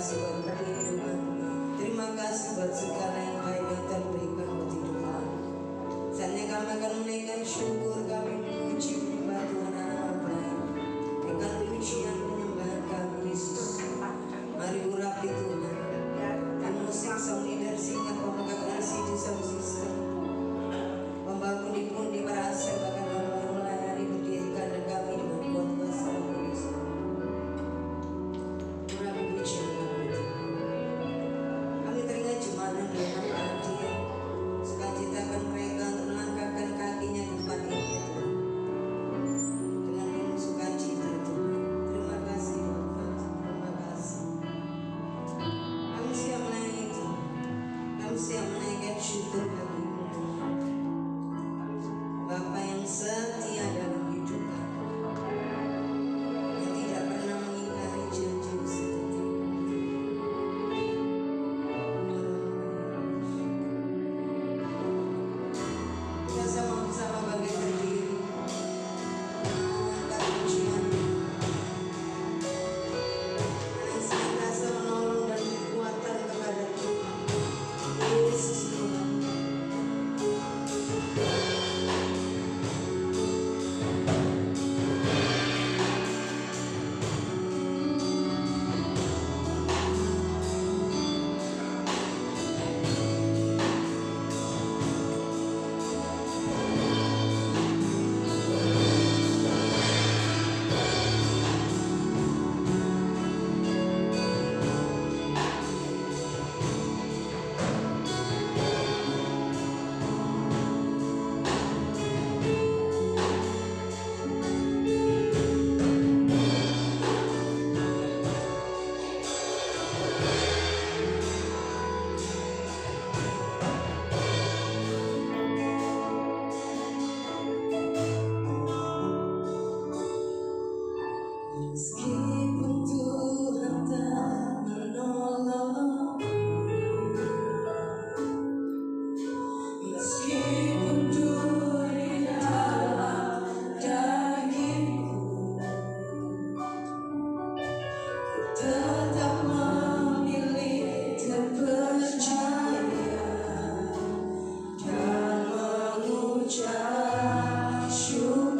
kasih buat perlindungan. Terima kasih buat segala yang baik yang Tuhan berikan buat hidup kami. Saatnya kami akan menaikkan syukur, kami memuji menyembah Tuhan Allah baik. Naikkan pujian penyembahan kami Yesus. Mari urapi Tuhan. Dan musik sound leader singkat pemegang kasih di sound system. Membangun di pundi berhasil bahkan orang melayani berdirikan dan kami dengan kuat kuasa Kudus. Urapi pujian kami Tuhan. Kami teringat jemanan dalam perhatian. Sukacitakan mereka untuk melangkahkan kakinya di tempat ini Tuhan. Dengan penuh sukacita Tuhan. Terima kasih Bapak. Terima kasih. Kami siap melayani Tuhan. Kami siap menaikkan syukur bagi-Mu Tuhan. Bapa yang setia dalam hidup kami, yang tidak pernah mengingkari janji-Mu setiap. Kita sama-sama bangkit berdiri, mengangkat pujian, karena senantiasa menolong dan kekuatan kepada Tuhan Yesus Tuhan. Meskipun Tuhan tak menolong, meskipun duri dalam dagingku, ku tetap memilih dan percaya dan mengucap syukur.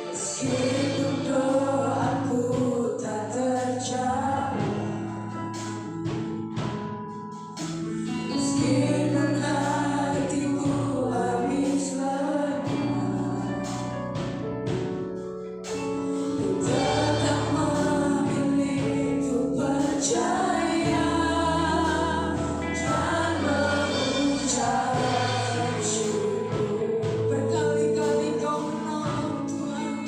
Meskipun doaku tak terjawab, meskipun hatiku habis lelah, ku tetap memilih untuk percaya dan mengucap syukur. Berkali-kali Kau menolong Tuhan.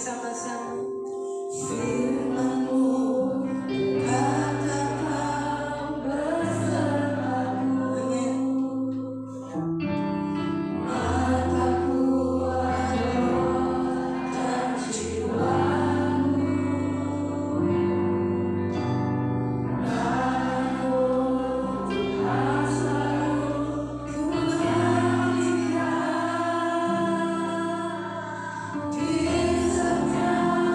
bersama-sama. Firman-Mu katakan bersamaku. Amin. Mataku dan jiwamu, lalu Tuhan selalu ku nantikan di setiap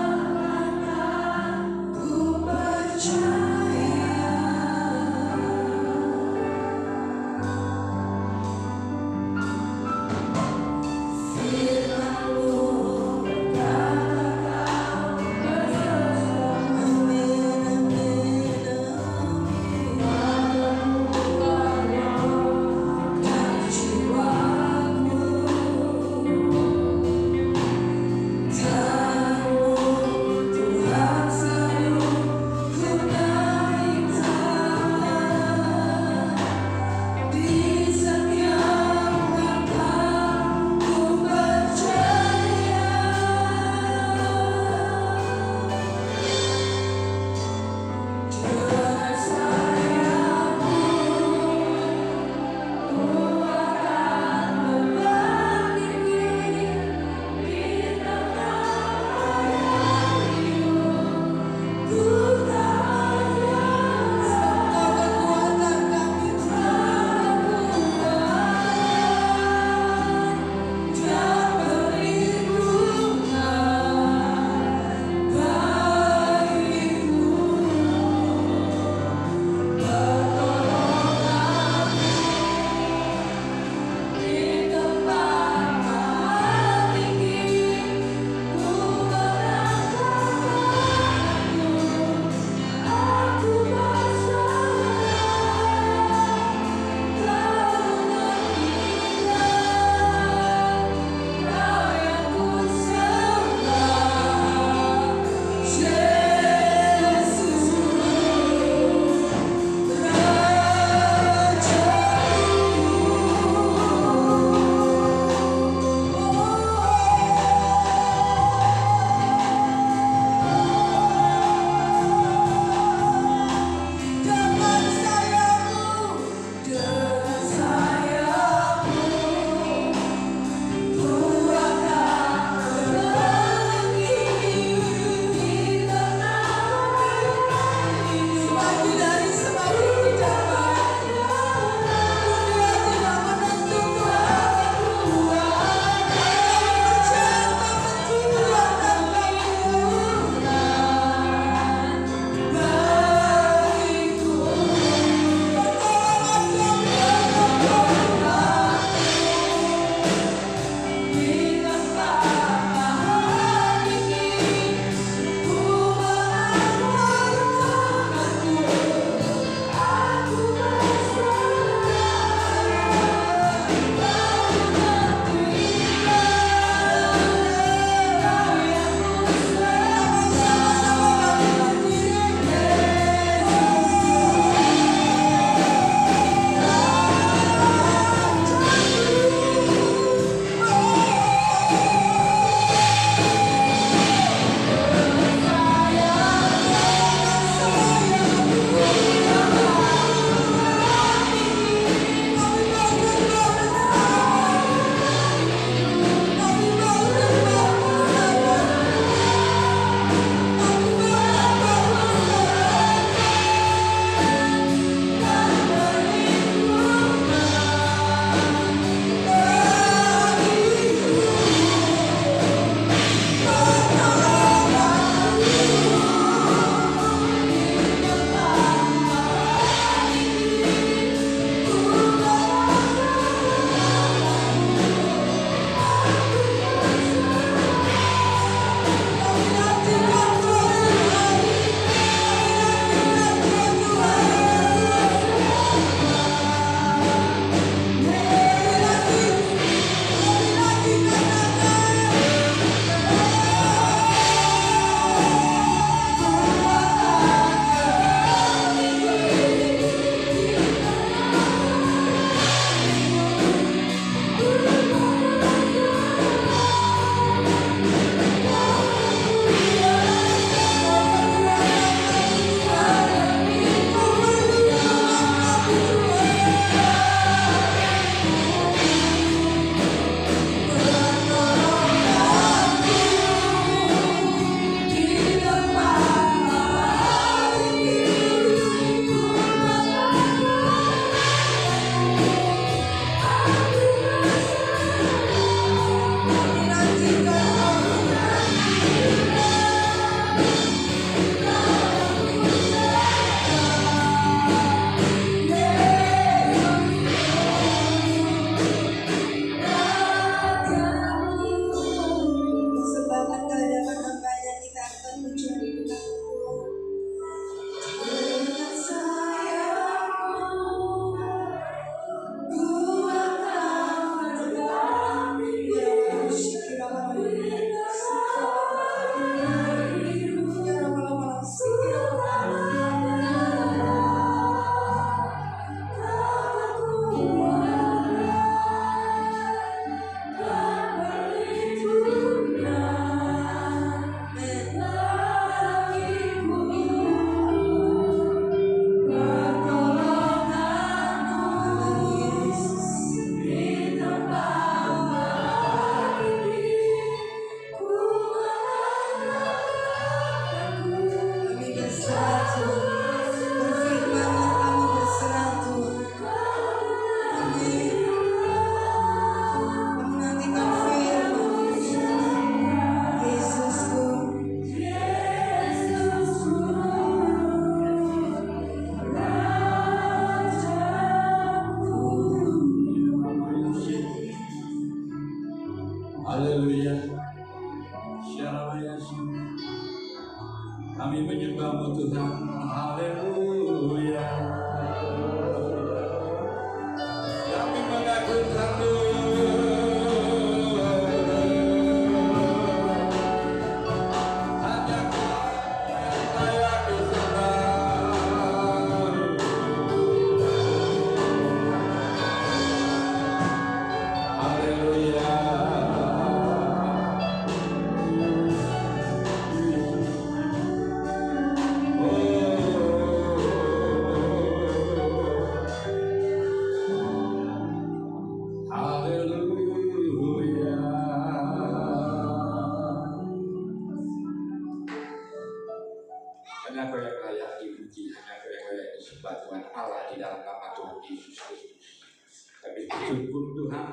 berdoa di dalam nama Tuhan Yesus Kristus. Kami bersyukur Tuhan,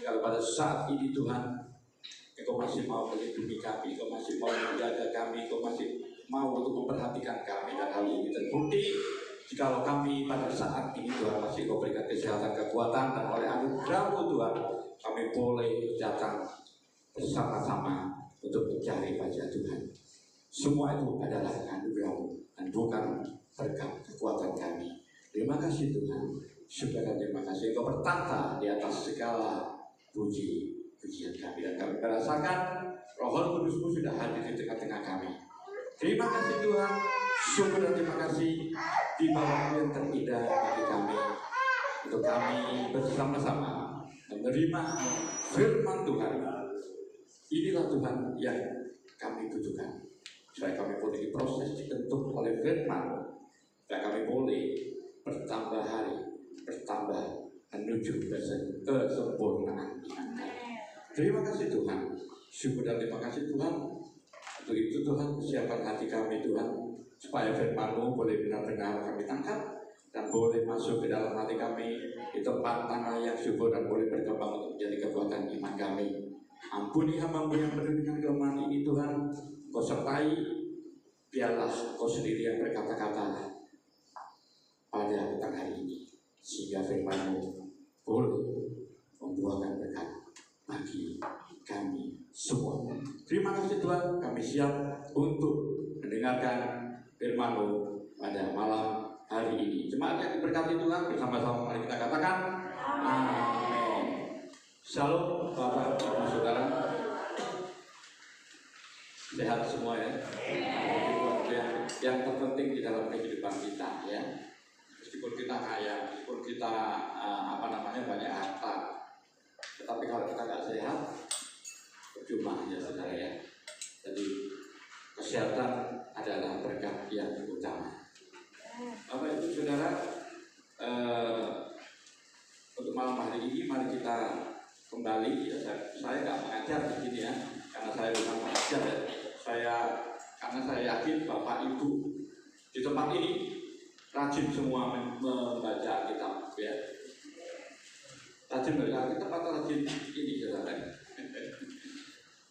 kalau pada saat ini Tuhan, Engkau masih mau melindungi kami, Engkau masih mau menjaga kami, Engkau masih mau untuk memperhatikan kami. Dan hal ini terbukti jikalau kami pada saat ini Tuhan masih Engkau berikan kesehatan, kekuatan, dan oleh anugerah-Mu Tuhan kami boleh datang bersama-sama untuk mencari wajah Tuhan. Semua itu adalah anugerah-Mu dan bukan berkat kekuatan kami. Terima kasih Tuhan, syukur dan terima kasih Engkau bertata di atas segala puji-pujian kami. Dan kami merasakan Roh Kudus-Mu sudah hadir di tengah-tengah kami. Terima kasih Tuhan, syukur dan terima kasih di bawah yang terindah bagi kami, untuk kami bersama-sama menerima firman Tuhan. Inilah Tuhan yang kami butuhkan, supaya kami boleh diproses, dibentuk oleh firman, supaya kami boleh bertambah hari, bertambah menuju kesempurnaan iman kami. Terima kasih Tuhan, syukur dan terima kasih Tuhan. Untuk itu Tuhan, siapkan hati kami Tuhan, supaya firman-Mu boleh benar-benar kami tangkap dan boleh masuk ke dalam hati kami di tempat tanah yang subur dan boleh berkembang untuk menjadi kekuatan iman kami. Ampuni hamba-Mu yang penuh dengan kelemahan ini Tuhan. Kau sertai, biarlah Kau sendiri yang berkata-kata pada petang hari ini, sehingga firman-Mu boleh membuahkan berkat bagi kami semua. Terima kasih Tuhan, kami siap untuk mendengarkan firman-Mu pada malam hari ini. Jemaat yang diberkati Tuhan, bersama-sama mari kita katakan amin. Shalom Bapak Ibu Saudara, sehat semua ya. Yang terpenting di dalam kehidupan kita ya. Meskipun kita kaya, meskipun kita banyak harta, tetapi kalau kita tidak sehat, percuma ya saudara ya. Jadi kesehatan adalah berkat yang utama. Bapak Ibu Saudara, untuk malam hari ini mari kita kembali. Ya, saya nggak mengajar di sini ya, karena saya bukan mengajar ya. Karena saya yakin Bapak Ibu di tempat ini rajin semua membaca kitab ya. Rajin membaca kitab atau rajin ini saudara.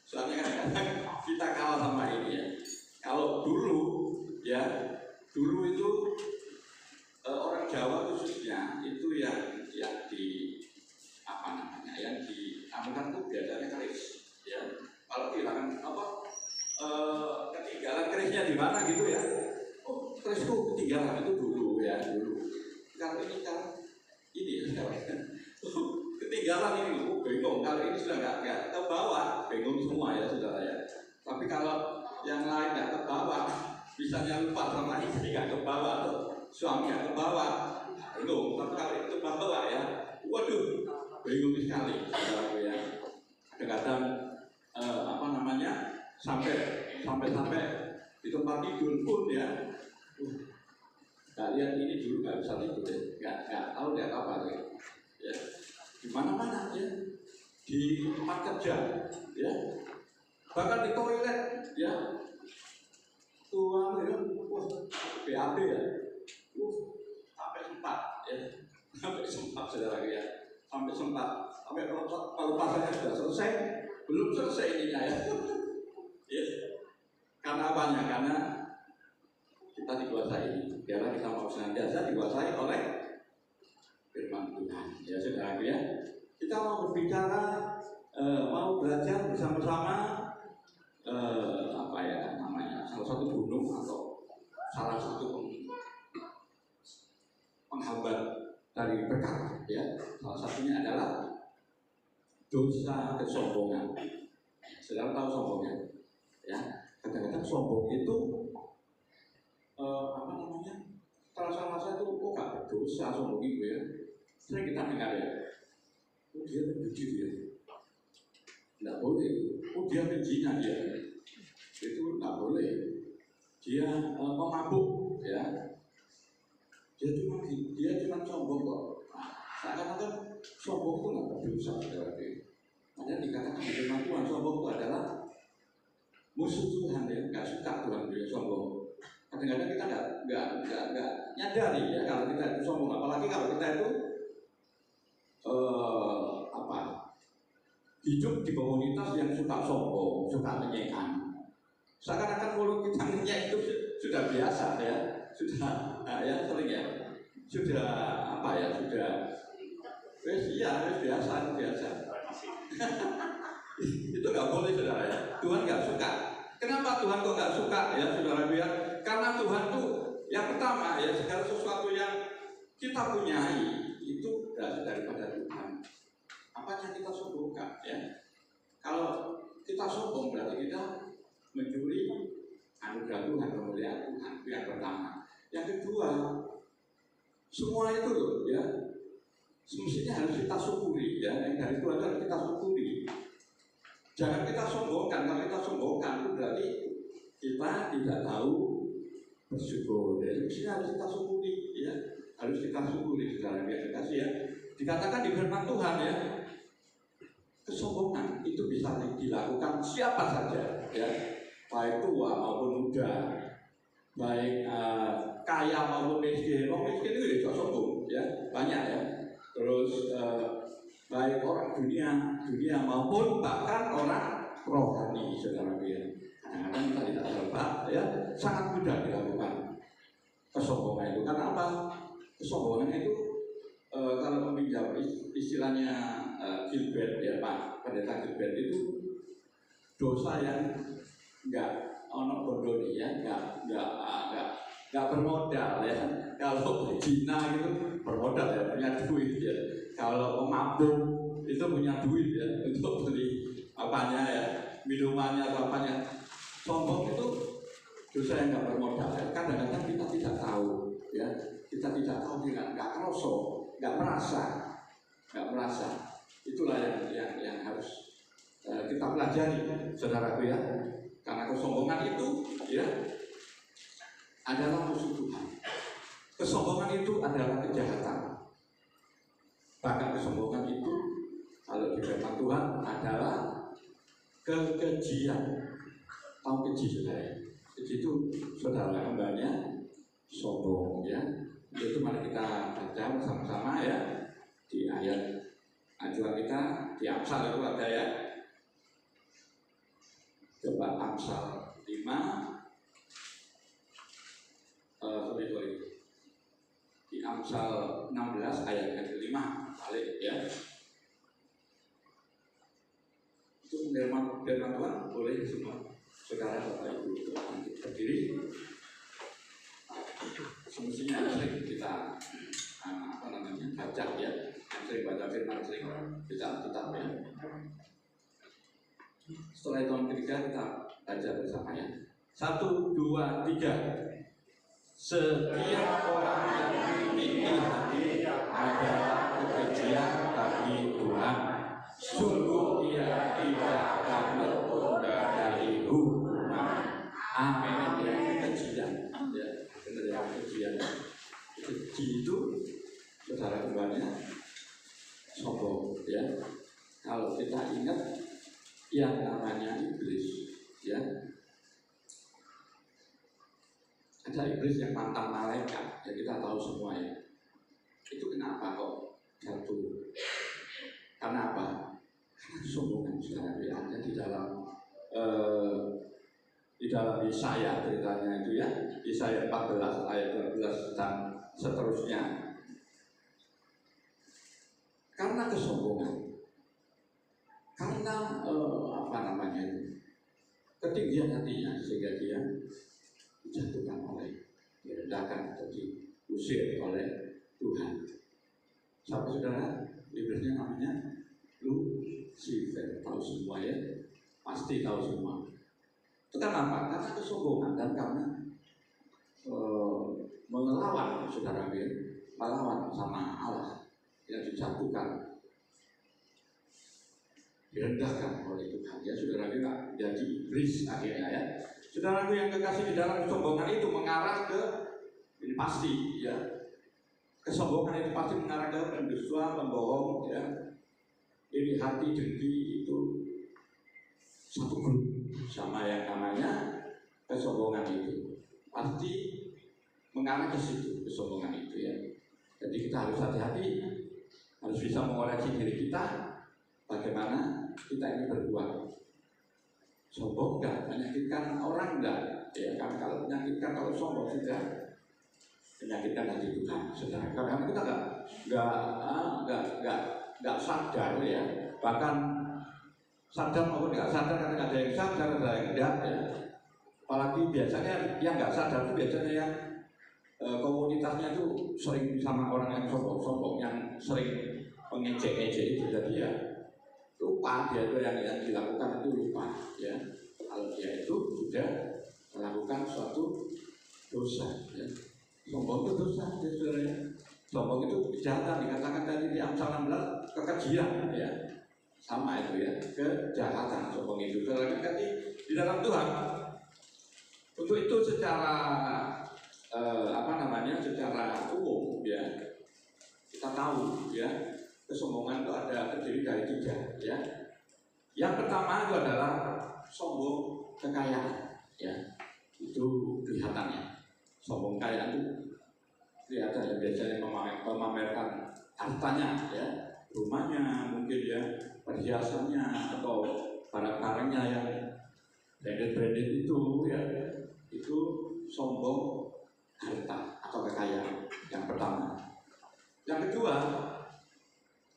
Soalnya kadang-kadang kita kalah sama ini ya. Kalau dulu itu orang Jawa khususnya itu yang diamalkan tuh biasanya keris ya. Kalau kehilangan ketinggalan kerisnya di mana gitu ya. Oh, kerisku ketinggalan itu dulu ya dulu. Kalau ini ketinggalan ini, bingung. Kalau ini sudah nggak ke bawah, bingung semua ya saudara ya. Tapi kalau yang lain nggak ke bawah, misalnya lupa sama istri nggak ke bawah, atau suami nggak ke bawah, bingung. Tapi kalau itu ke bawah ya, waduh, bingung sekali saudara ya. Kadang-kadang sampai di tempat tidur pun ya. Kalian ini dulu nggak bisa tidur ya, nggak tahu dia apa ya. Di mana-mana ya, di tempat kerja ya, bahkan di toilet ya, tuan ya, BAB ya, sampai sempat ya, saudara ya, sampai kalau pasarnya sudah selesai, belum selesai ininya ya, ya, karena apanya? Karena kita dikuasai, biarlah kita mau senantiasa dikuasai oleh firman Tuhan. Ya saudara ya, kita mau berbicara, mau belajar bersama-sama salah satu gunung atau salah satu penghambat dari berkat ya. Salah satunya adalah dosa kesombongan. Saudara tahu sombongnya ya. Kadang-kadang sombong itu salah itu kok gak berdosa sombong gitu ya. Sering kita dengar ya, dia menjudi dia, tidak boleh. Dia menjina dia, itu tidak boleh. Dia memabuk ya, dia cuma sombong kok. Seakan-akan sombong itu nggak berdosa saudara. Makanya dikatakan di firman Tuhan sombong itu adalah musuh Tuhan ya, nggak suka Tuhan dia sombong. Kadang-kadang kita nggak nyadari ya kalau kita itu sombong, apalagi kalau kita itu hidup di komunitas yang suka sombong, suka menyekan. Seakan-akan mulut kita ngenyek itu sudah biasa ya, sudah ya sering ya, sudah sudah biasa. Itu nggak boleh saudara ya. Tuhan nggak suka. Kenapa Tuhan kok nggak suka ya saudara ya? Karena Tuhan tuh yang pertama ya, segala sesuatu yang kita punyai itu berasal daripada Tuhan. Apa yang kita sombongkan ya? Kalau kita sombong berarti kita mencuri anugerah Tuhan, kemuliaan Tuhan. Itu yang pertama. Yang kedua, semua itu loh ya, semestinya harus kita syukuri ya. Yang dari Tuhan harus kita syukuri. Jangan kita sombongkan. Kalau kita sombongkan itu berarti kita tidak tahu bersyukur. Ya, semestinya harus kita syukuri ya. Harus kita syukuri saudara yang dikasih ya. Dikatakan di firman Tuhan ya, kesombongan itu bisa dilakukan siapa saja ya, baik tua maupun muda, baik kaya maupun miskin. Orang miskin itu juga sombong ya, banyak ya. Terus baik orang dunia maupun bahkan orang rohani saudara ya. Kadang-kadang kita tidak terlibat ya, sangat mudah dilakukan kesombongan itu. Karena apa? Kesombongan itu kalau meminjam istilahnya Gilbert ya Pak Pendeta Gilbert, itu dosa yang enggak ono bondoni ya, enggak bermodal ya. Kalau zina gitu bermodal ya, punya duit ya. Kalau mabuk itu punya duit ya untuk beli apanya ya, minumannya atau apanya. Sombong itu dosa yang enggak bermodal ya. Kadang-kadang kita tidak tahu ya, kita tidak tahu dengan enggak kerosok. Nggak merasa, itulah yang harus kita pelajari, saudaraku ya. Karena kesombongan itu ya adalah musuh Tuhan. Kesombongan itu adalah kejahatan. Bahkan kesombongan itu kalau di firman Tuhan adalah kekejian. Tahu keji saudara? Keji itu saudara kembalinya sombong ya. Itu mari kita baca bersama-sama ya di ayat ajuan kita di Amsal itu ada ya. Coba Amsal 5 di Amsal 16 ayat yang ke-5 balik ya. Itu firman Tuhan, boleh semua saudara Bapak Ibu berdiri. Semestinya sering kita baca ya, sering baca firman, sering baca kitab ya. Setelah itu yang ketiga kita baca bersama ya. 1, 2, 3. Setiap orang yang memiliki hati adalah kekejian bagi Tuhan. Sungguh ia tidak akan tertunda dari hukuman. Amin ya. Kekejian ya, benar ya, kekejian. Keji itu saudara kembalinya sombong ya. Kalau kita ingat yang namanya iblis ya, ada iblis yang mantan malaikat ya, kita tahu semua ya. Itu kenapa kok jatuh? Karena apa? Karena kesombongan saudara ya. Ada di dalam Yesaya ceritanya itu ya, Yesaya 14 ayat 12 dan seterusnya. Karena kesombongan, karena ketinggian hatinya, sehingga dia dijatuhkan direndahkan atau diusir oleh Tuhan. Sampai saudara, iblisnya namanya Lucifer, tahu semua ya, pasti tahu semua. Itu kenapa? Karena kesombongan dan karena melawan saudara, melawan sama Allah yang dijatuhkan, direndahkan oleh Tuhan ya saudara, jadi iblis akhirnya ya. Saudara yang kekasih, di dalam kesombongan itu mengarah ke, ini pasti ya, kesombongan itu pasti mengarah ke pendusta, pembohong ya. Ini hati dengki itu satu grup sama yang namanya kesombongan itu pasti mengarah ke situ. kesombongan itu ya. Jadi kita harus hati-hati, harus bisa mengoreksi diri kita. Bagaimana kita ini berbuat. Sombong enggak, menyakitkan orang enggak, ya kan? Kalau menyakitkan, kalau sombong sudah menyakitkan hati Tuhan. Saudara, kadang kita enggak sadar ya, bahkan sadar maupun enggak sadar, karena ada yang sadar, ada yang enggak ya. Apalagi biasanya yang enggak sadar itu biasanya yang komunitasnya itu sering sama orang yang sombong-sombong, yang sering mengejek-ejek itu, jadi ya lupa dia itu yang dilakukan itu lupa ya, kalau dia itu sudah melakukan suatu dosa ya. Sombong itu dosa ya, saudara ya. Sombong itu kejahatan, dikatakan tadi di Amsal 16 kekejian ya, sama itu ya, kejahatan sombong itu. Saudara tadi di dalam Tuhan untuk itu secara secara umum ya, kita tahu ya, kesombongan itu ada terdiri dari 3 ya. Yang pertama itu adalah sombong kekayaan ya, itu kelihatannya. Sombong kaya itu kelihatan ya, biasanya memamerkan hartanya ya, rumahnya mungkin ya, perhiasannya atau barang-barangnya yang branded itu ya, itu sombong harta atau kekayaan yang pertama. Yang kedua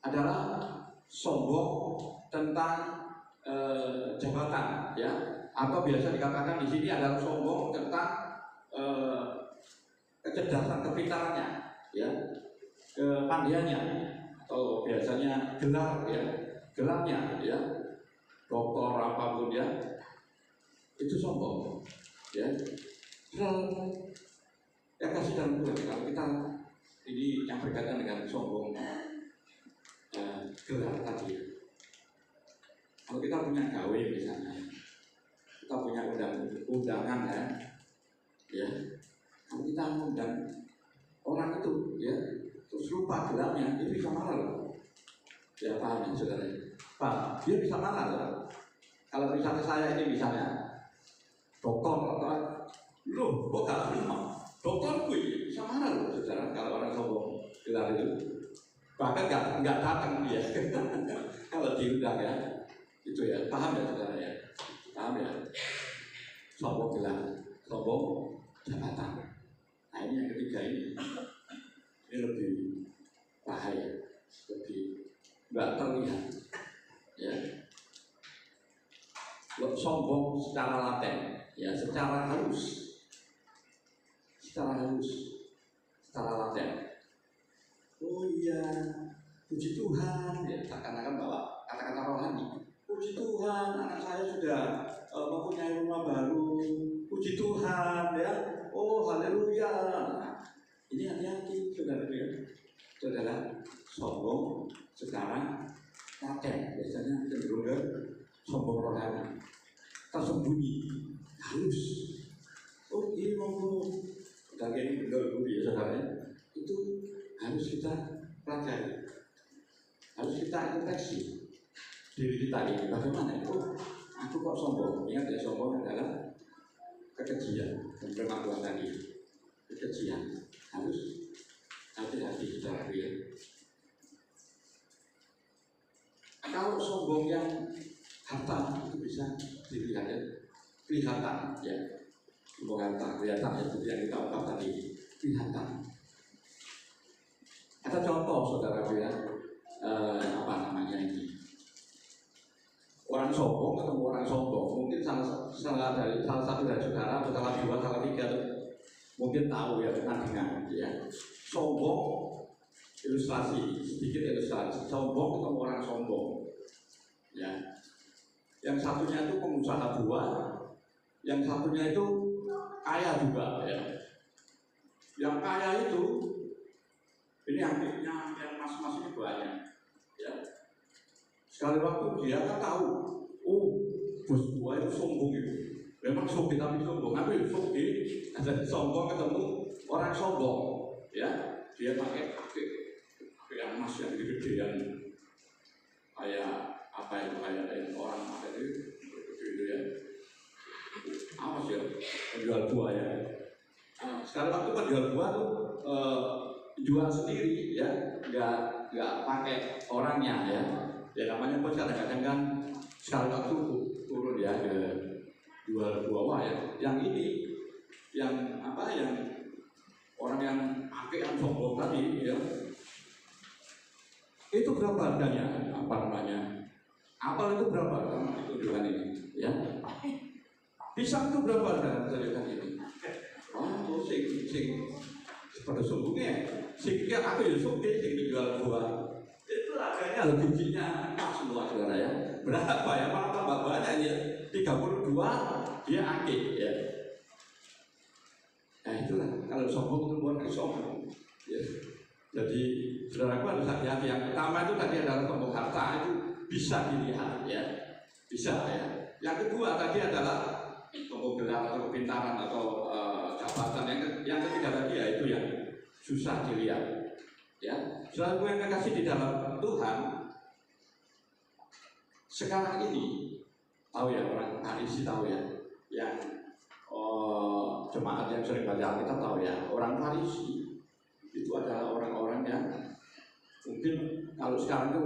adalah sombong tentang jabatan ya, atau biasa dikatakan di sini adalah sombong tentang kecerdasan, kepintarannya ya, kepandaiannya, atau biasanya gelar ya, gelarnya ya, doktor apapun ya, itu sombong ya. Yang kasih dalam Tuhan, kalau kita ini yang berkaitan dengan sombong gelar tadi. Kalau kita punya gawe misalnya, kita punya undangan ya, kalau kita mengundang orang itu ya, terus lupa gelarnya, dia bisa marah loh. Ya paham ya saudara? Pak, dia bisa marah loh. Kalau misalnya saya ini misalnya dokter, loh kok gak terima? Dokter gue bisa marah loh saudara, kalau orang sombong gelar itu. Bahkan nggak datang dia kalau diundang ya, itu ya, paham ya saudara ya, paham ya, sombong gelar, sombong jabatan. Nah ini yang ketiga ini lebih bahaya, lebih nggak terlihat ya. Sombong secara laten ya, secara halus, secara laten. Oh iya, puji Tuhan ya, seakan-akan bawa kata-kata rohani. Puji Tuhan, anak saya sudah mempunyai rumah baru. Puji Tuhan ya. Oh haleluya. Nah, ini hati-hati saudara ya. Saudara, sombong sekarang laten, biasanya cenderung ke sombong rohani, tersembunyi, halus. Oh ini ngomong, ini benar ya saudara, itu harus kita pelajari, harus kita introspeksi diri kita ini bagaimana. Oh, aku kok sombong? Ingat ya, sombong adalah kekejian. Dan firman Tuhan tadi, kekejian, harus hati-hati kita ya. Kalau sombong yang harta itu bisa dilihat ya, kelihatan ya, sombong harta kelihatan ya, itu yang kita ungkap tadi, kelihatan. Ada contoh saudaraku ya, ini orang sombong ketemu orang sombong, mungkin salah satu dari saudara atau salah 2, salah 3 mungkin tahu ya, pernah dengar ya. Sombong, ilustrasi, sedikit ilustrasi. Sombong ketemu orang sombong ya. Yang satunya itu pengusaha buah, yang satunya itu kaya juga ya. Yang kaya itu ini antiknya yang mas-mas ini banyak ya. Sekali waktu dia kan tahu, oh bos gua itu sombong itu, memang sombong tapi sombong, tapi sombong ada sombong ketemu orang sombong ya. Dia pakai yang emas yang gede yang kayak apa itu, kayak orang pakai itu ya, apa sih ya, penjual buah ya. Sekali waktu penjual buah tuh jual sendiri ya, nggak pakai orangnya ya. Ya namanya bos kadang-kadang kan sekali waktu turun ya ke jual bawah ya. Yang ini yang apa, yang orang yang pakai yang sombong tadi ya, itu berapa harganya, apa namanya, apel itu berapa, itu dengan ini ya, pisang itu berapa harga dengan ini. Oh sing pada sombongnya sing aku ya sombong sing dijual buah itu harganya bijinya semua saudara ya. Berapa ya, malah tambah banyak ya, 32 dia akik ya. Nah itulah kalau sombong itu bukan sombong ya. Jadi saudaraku harus hati-hati. Yang pertama itu tadi adalah sombong harta, itu bisa dilihat ya, bisa ya. Yang kedua tadi adalah sombong gelar atau kepintaran atau jabatan. Yang ketiga tadi ya itu yang susah dilihat ya. Saudaraku yang kekasih di dalam Tuhan, sekarang ini tahu ya, orang Farisi tahu ya, yang jemaat yang sering baca Alkitab tahu ya, orang Farisi itu adalah orang-orang yang mungkin kalau sekarang itu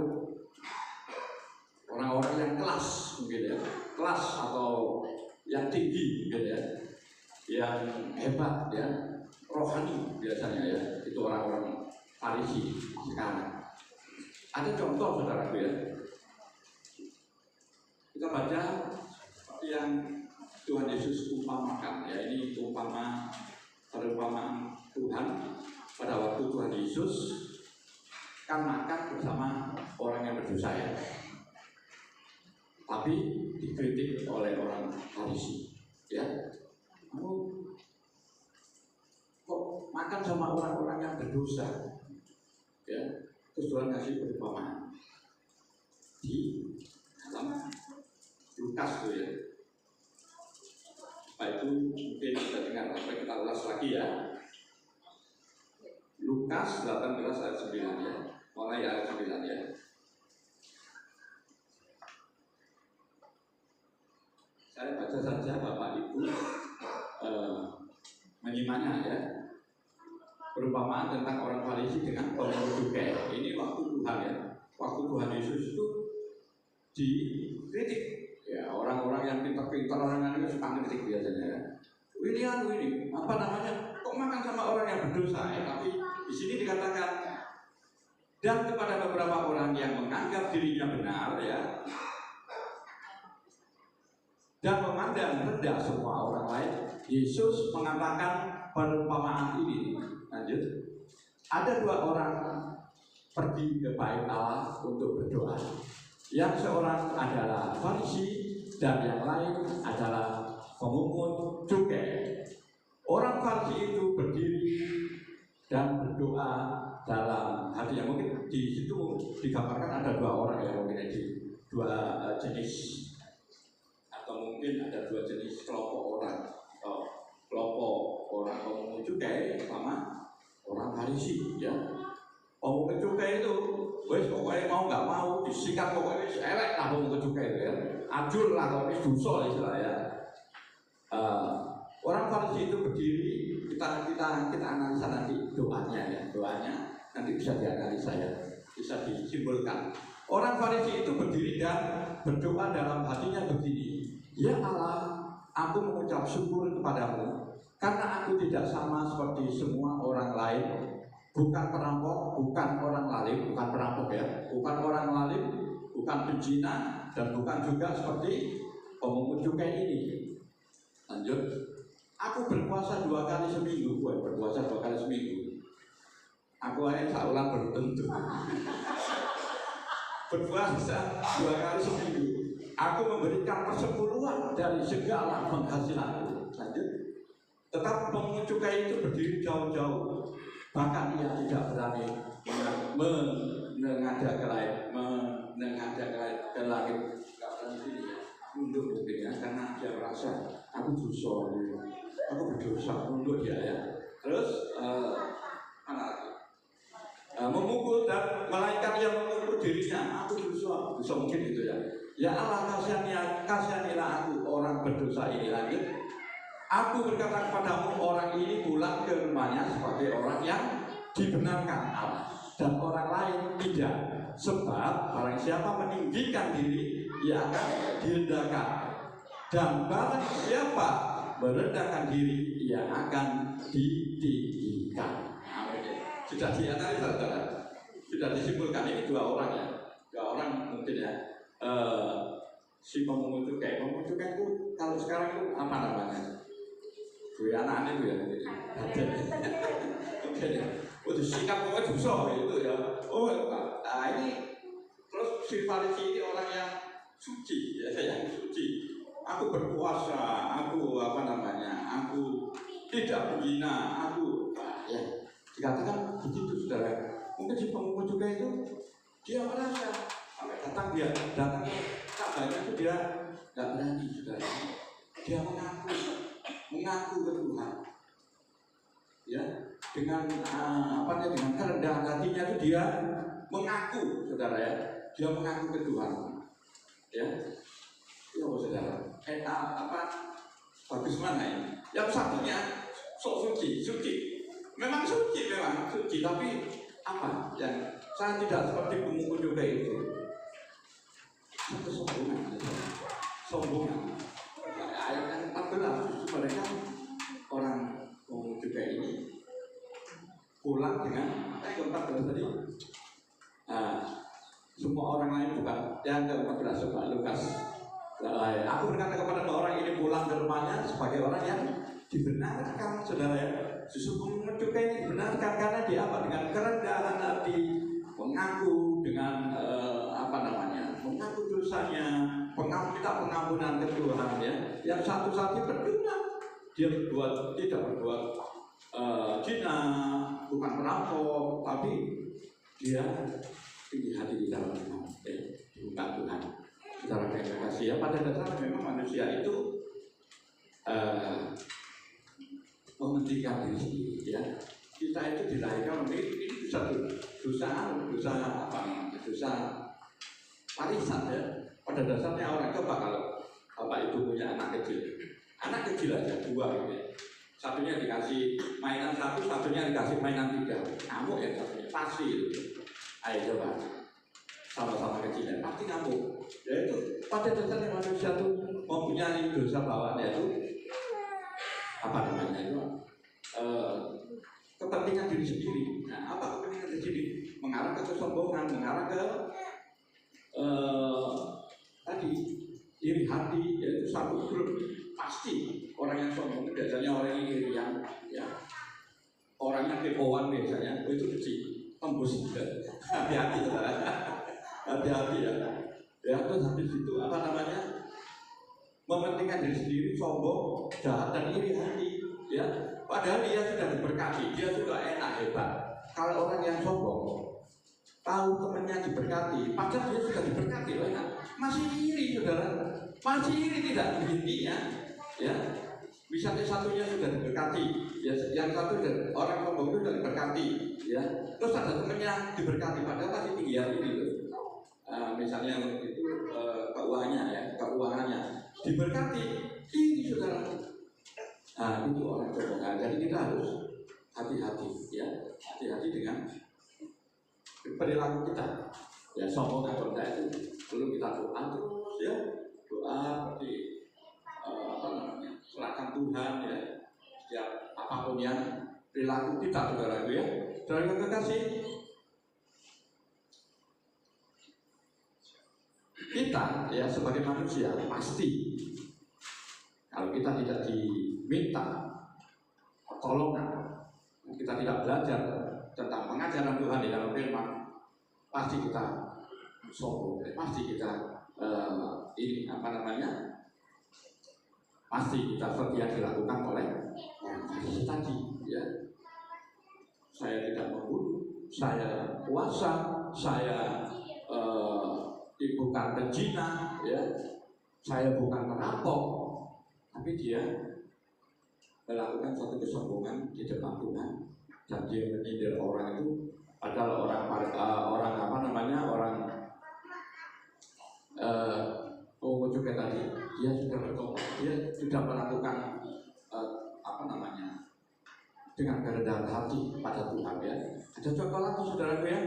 orang-orang yang kelas mungkin ya, kelas atau yang tinggi mungkin ya, yang hebat ya, rohani biasanya ya, itu orang-orang Farisi sekarang. Ada contoh saudaraku ya, kita baca yang Tuhan Yesus umpamakan ya, ini perumpamaan Tuhan pada waktu Tuhan Yesus kan makan bersama orang yang berdosa ya, tapi dikritik oleh orang Farisi ya, kamu kok makan sama orang-orang yang berdosa ya. Terus Tuhan kasih perumpamaan di dalam Lukas tuh ya. Itu mungkin kita dengar sampai kita ulas lagi ya. Lukas 18 ayat 9 ya. Mulai ayat 9 ya. Saya baca saja Bapak Ibu menyimaknya ya. Perumpamaan tentang orang Farisi dengan pemungut cukai. Ini waktu Tuhan ya. Waktu Tuhan Yesus itu dikritik ya, orang-orang yang pintar-pintar, orang yang suka kritik biasanya ya. Ini apa namanya, kok makan sama orang yang berdosa ya. Tapi di sini dikatakan, dan kepada beberapa orang yang menganggap dirinya benar ya, dan memandang rendah semua orang lain, Yesus mengatakan perumpamaan ini. Lanjut, ada dua orang pergi ke bait Allah untuk berdoa. Yang seorang adalah Farisi dan yang lain adalah pemungut cukai. Orang Farisi itu berdiri dan berdoa dalam hatinya. Mungkin di situ digambarkan ada dua orang ya, mungkin di dua jenis, atau mungkin ada dua jenis kelompok orang, atau kelompok orang pemungut cukai sama orang Farisi ya. Pemungut cukai itu wes pokoknya mau nggak mau disikat, pokoknya wes elek lah pemungut cukai itu ya, ajur lah kalau wes dosa istilah ya. Orang Farisi itu berdiri, kita analisa nanti doanya ya, doanya nanti bisa dianalisa ya, bisa disimpulkan. Orang Farisi itu berdiri dan berdoa dalam hatinya begini, ya Allah, aku mengucap syukur kepadamu karena aku tidak sama seperti semua orang lain. Bukan perampok, bukan orang lalim, bukan perampok ya, bukan orang lalim, bukan pezina, dan bukan juga seperti pemungut cukai ini. Lanjut, aku berpuasa 2 kali seminggu, berpuasa 2 kali seminggu. Aku hanya saulan baru tentu. Berpuasa 2 kali seminggu. Aku memberikan persepuluhan dari segala penghasilanku. Lanjut, tetap pemungut cukai itu berdiri jauh-jauh. Bahkan ia tidak berani menengadah ke langit, untuk mungkin ya, karena dia merasa aku dosa, aku berdosa untuk dia ya. Terus mana lagi? Memukul dan melainkan yang memukul dirinya, aku dosa mungkin itu ya. Ya Allah, kasihanilah aku orang berdosa ini. Lanjut, Aku berkata kepadamu, orang ini pulang ke rumahnya sebagai orang yang dibenarkan Allah, dan orang lain tidak. Sebab barang siapa meninggikan diri, ia akan direndahkan, dan barang siapa merendahkan diri, ia akan ditinggikan. Sudah dianalisa, saudara. Sudah disimpulkan ini dua orang ya. Dua orang mungkin ya. Si pemungut cukai itu kalau sekarang itu apa namanya? Gue anak-anak itu ya. Oke. Udah sikap gue dosa itu ya. Oh, nah ini terus si Farisi ini orang yang suci ya, yang suci. Aku berpuasa, aku aku tidak berzina, aku ya dikatakan begitu, saudara. Mungkin si pemungut cukai itu dia merasa sampai datang kabarnya itu dia nggak berani, saudara. Dia mengaku ke Tuhan, ya, dengan dengan kerendahan hatinya itu dia mengaku, saudara ya, dia mengaku ke Tuhan, ya, saudara. Bagus mana ini? Yang satunya sok suci, memang suci, tapi apa? Yang saya tidak seperti pemungut cukai itu, sombongan. Ayat 14 mereka orang pemungut cukai ini pulang dengan ayat 14 tadi. Semua orang lain bukan. Yang ke-14 coba Lukas. Aku berkata kepada orang ini pulang ke rumahnya sebagai orang yang dibenarkan, saudara ya. Justru pemungut cukai ini dibenarkan karena dia apa? Dengan kerendahan hati, mengaku dengan mengaku dosanya, minta pengampunan ke Tuhan ya. Yang satu-satu berdoa, dia tidak berbuat zina, bukan perampok, tapi dia tinggi hati di dalam iman, bukan Tuhan. Saudara yang kasih ya, pada dasarnya memang manusia itu mementingkan diri sendiri ya. Kita itu dilahirkan ini dosa warisan ya. Pada dasarnya orang coba kalau bapak ibu punya anak kecil aja dua gitu ya. Satunya dikasih mainan satu, satunya dikasih mainan tiga. Ngamuk yang satunya pasti itu. Ayo coba sama-sama kecil dan pasti ngamuk. Ya itu pada dasarnya manusia itu mempunyai dosa bawaan itu kepentingan diri sendiri. Nah, apa kepentingan diri sendiri? Mengarah ke kesombongan, mengarah ke tadi iri hati, yaitu satu grup. Pasti orang yang sombong biasanya orang yang irian, ya. Orang yang kepoan biasanya itu kecil, tembus juga. Hati-hati, hati-hati ya. Ya terus habis itu mementingkan diri sendiri, sombong, jahat dan iri hati, ya. Padahal dia sudah diberkati, dia sudah enak hebat. Kalau orang yang sombong tahu temannya diberkati, padahal dia sudah diberkati, enak, masih iri, saudara, masih iri tidak intinya, ya. Misalnya satunya sudah diberkati, ya, yang satu orang sombong itu sudah diberkati, ya. Terus ada temannya diberkati, padahal masih tinggi hati itu. Misalnya itu keuangannya diberkati, ini saudara. Itu orang sombong. Jadi kita harus hati-hati, ya, hati-hati dengan perilaku kita. Ya, sombong atau enggak itu perlu kita doa terus, ya, doa seperti serahkan Tuhan, ya, setiap apapun yang perilaku kita, saudara ya. Saudara yang kekasih, kita ya sebagai manusia pasti kalau kita tidak diminta pertolongan, kita tidak belajar tentang pengajaran Tuhan di dalam firman, pasti kita sombong, pasti kita pasti kita seperti yang dilakukan oleh orang Farisi tadi, ya. Saya tidak membunuh, saya puasa, saya bukan penzina, ya, saya bukan perampok, tapi dia melakukan satu kesombongan di depan Tuhan dan dia menyindir orang itu, padahal orang juga tadi dia sudah bertobat, dia sudah melakukan dengan kerendahan hati pada Tuhan ya. Ada contoh lagi saudaraku ya.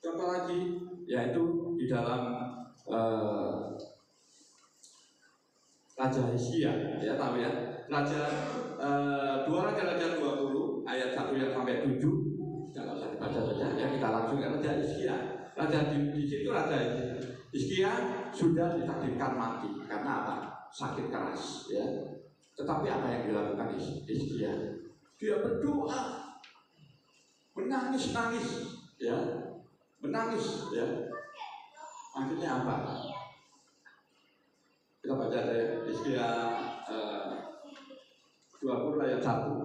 Contoh lagi yaitu di dalam Raja Hizkia ya, tahu ya. Dua Raja 20 ayat 1 sampai 7. Jangan usah dibaca saja ya, kita langsung ke Raja Hizkia. Raja di situ Raja Hizkia sudah ditakdirkan mati karena apa? Sakit keras ya. Tetapi apa yang dilakukan Hizkia? Dia berdoa, menangis ya, menangis ya. Akhirnya apa? Kita baca ya, Hizkia 20 ayat 1.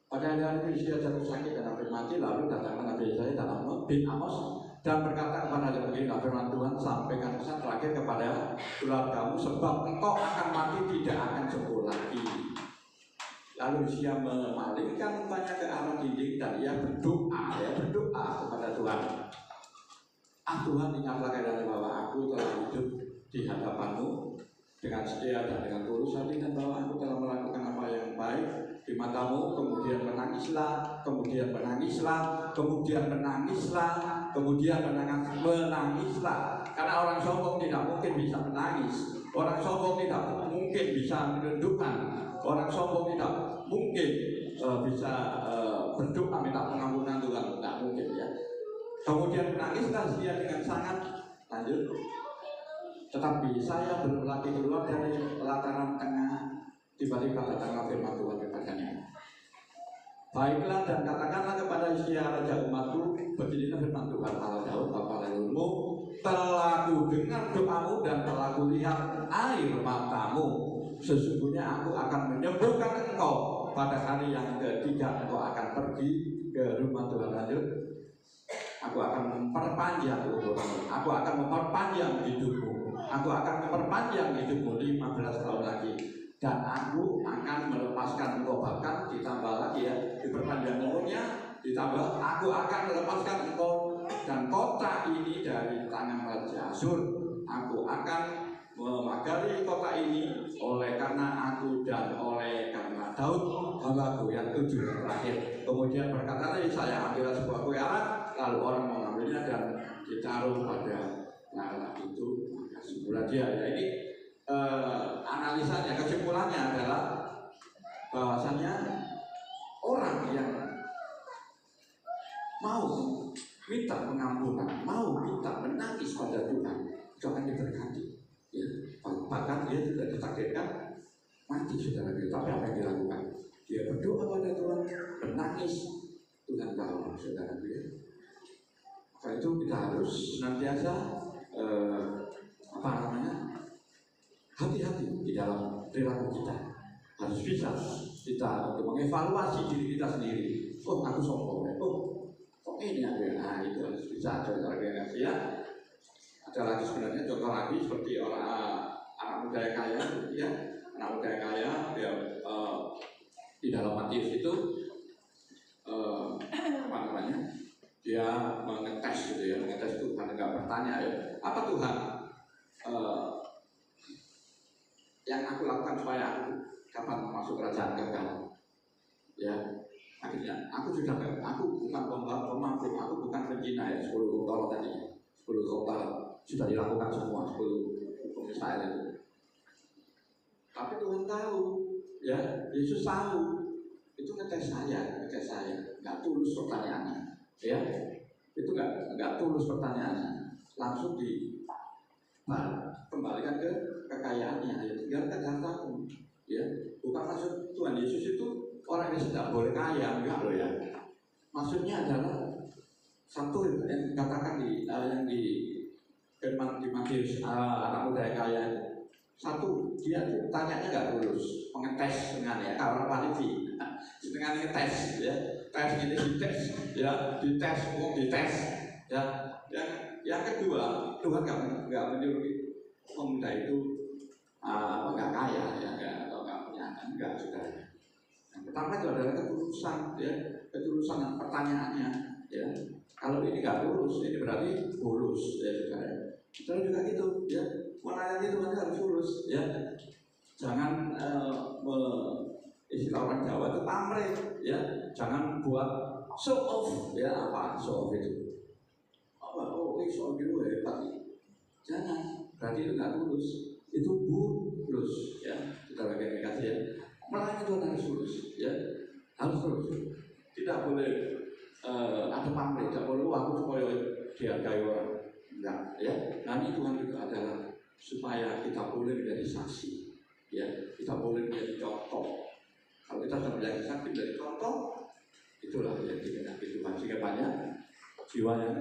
Pada hari Hizkia jatuh sakit dan hampir mati, lalu datanglah Nabi Yesaya dan bin Amos dan berkata kepada begini, firman Tuhan, sampaikan pesan terakhir kepada keluargamu, sebab engkau akan mati, tidak akan sembuh lagi. Lalu Hizkia memalingkan mukanya ke arah dinding dan ia berdoa kepada Tuhan. Tuhan, ingatlah keadaan bahwa aku telah hidup di hadapanmu dengan setia dan dengan tulus hati, dan bahwa aku telah melakukan apa yang baik di matamu. Kemudian menangislah, karena orang sombong tidak mungkin bisa menangis, orang sombong tidak mungkin bisa menundukkan, orang sombong tidak mungkin bisa berdoa minta pengampunan Tuhan, tidak mungkin ya. Kemudian menangislah dia dengan sangat, lanjut. Tetapi saya belum lagi keluar dari pelataran tengah, tiba-tiba datanglah firman Tuhan kepadanya. Baiklah dan katakanlah kepada Hizkia raja umatku, beginilah firman Tuhan Allah Daud bapa leluhurmu, telah ku dengar doamu dan telah ku lihat air matamu. Sesungguhnya aku akan menyembuhkan engkau pada hari yang ketiga. Engkau akan pergi ke rumah Tuhan. Lanjut. Aku akan memperpanjang umurmu, aku akan memperpanjang hidupmu, aku akan memperpanjang hidupmu 15 tahun lagi, dan aku akan melepaskan engkau. Bahkan ditambah lagi ya, diperpanjang umurnya, ditambah aku akan melepaskan engkau dan kota ini dari tangan Raja Asyur. Aku akan memagari kota ini oleh karena aku dan oleh karena Daud hambaku. Yang 7 terakhir. Kemudian berkata, saya ambil sebuah kue arak, lalu orang mengambilnya dan ditaruh pada arak itu, maka sembuhlah dia. Ya, ini analisanya, kesimpulannya adalah bahwasanya orang yang mau minta pengampunan, mau minta menangis pada Tuhan, itu akan diberkati. Ya, bahkan dia sudah ditakdirkan mati saudara. Tapi apa yang dilakukan? Dia berdoa pada Tuhan, menangis. Tuhan tahu saudara. Maka itu kita harus senantiasa hati-hati di dalam perilaku kita. Harus bisa kita untuk mengevaluasi diri kita sendiri. Oh, aku sombong ya. Oh, kok ini ada? Nah, itu harus bisa saudara ya. Ada lagi sebenarnya contoh lagi seperti anak muda yang kaya, ya, anak muda yang kaya dia di dalam Matius itu dia mengetes gitu ya, mengetes Tuhan, enggak bertanya ya, apa Tuhan yang aku lakukan supaya aku dapat masuk kerajaan kekal? Ya, akhirnya aku bukan pemabuk, aku bukan penzina ya, 10 kota tadi, 10 kota sudah dilakukan semua, 10 hukum Israel itu. Tapi Tuhan tahu, ya, Yesus tahu, itu ngetes saya, nggak tulus pertanyaannya, ya, itu nggak tulus pertanyaannya, langsung kembalikan ke kekayaannya, ya, tinggalkan hartamu, ya, bukan maksud Tuhan Yesus itu orang yang tidak boleh kaya, enggak loh ya, maksudnya adalah satu yang dikatakan yang di firman di Matius anak muda yang kaya itu. Satu, dia tuh tanyanya nggak tulus, mengetes dengan ya, kalau Farisi, dengan ngetes, ya, tes ini dites, ya, dites, ya. Yang kedua, Tuhan nggak menyuruh pemuda itu nggak kaya, ya, atau nggak punya, nggak sudah. Yang pertama itu adalah ketulusan, ya, ketulusan pertanyaannya, ya. Kalau ini nggak tulus, ini berarti tulus, ya, saudara. Terus juga gitu, ya, menanya itu harus tulus, ya. Jangan istilah orang Jawa itu pamrih, ya. Jangan buat show off, ya. Apa show off itu? Oh, ini show dulu hebat. Jangan, berarti itu nggak lulus. Itu lulus, ya. Kita bagian kasih ya. Melayani Tuhan harus lulus, ya. Harus lulus. Tidak boleh ada pamrih, tidak boleh aku supaya dihargai orang. Enggak, ya. Nanti Tuhan itu adalah supaya kita boleh menjadi saksi, ya. Kita boleh menjadi contoh. Kalau kita sudah menjadi saksi dari contoh, itulah yang dikehendaki Tuhan. Sehingga banyak jiwa yang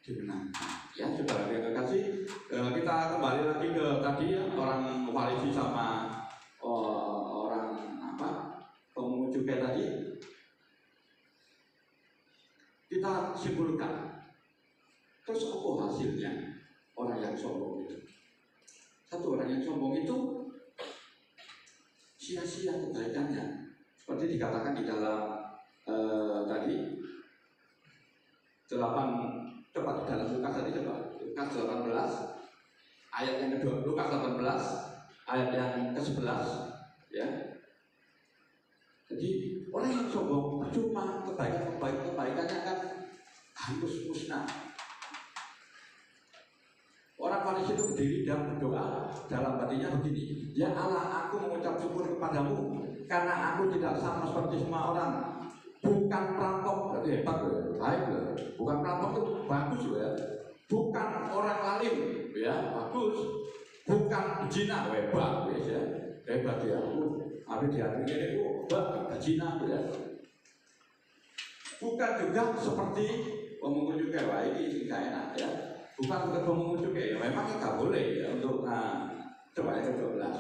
dimenangkan. Ya, saudara yang terkasih, kita kembali lagi ke tadi ya, orang Farisi sama orang pemungut cukai tadi. Kita simpulkan. Terus apa hasilnya orang yang sombong itu? Satu, orang yang sombong itu sia-sia kebaikannya. Seperti dikatakan di dalam tadi 8, coba di dalam Lukas tadi, coba Lukas 18 ayat yang kedua, Lukas 18 ayat yang ke-11, ya. Jadi orang yang sombong percuma, kebaikannya kan hangus musnah. Orang Farisi itu berdiri dan berdoa dalam hatinya begini, ya Allah, aku mengucap syukur kepadamu karena aku tidak sama seperti semua orang. Bukan perampok, berarti hebat loh, baik loh. Bukan perampok itu bagus loh ya. Bukan orang lalim, ya bagus. Bukan zina, hebat ya. Hebat ya. Habis diambil ini, hebat zina ya. Bukan juga seperti pemungut cukai, wah ini nggak enak ya. Bukan seperti pemungut cukai, ya memang nggak boleh ya untuk coba yang ke-12.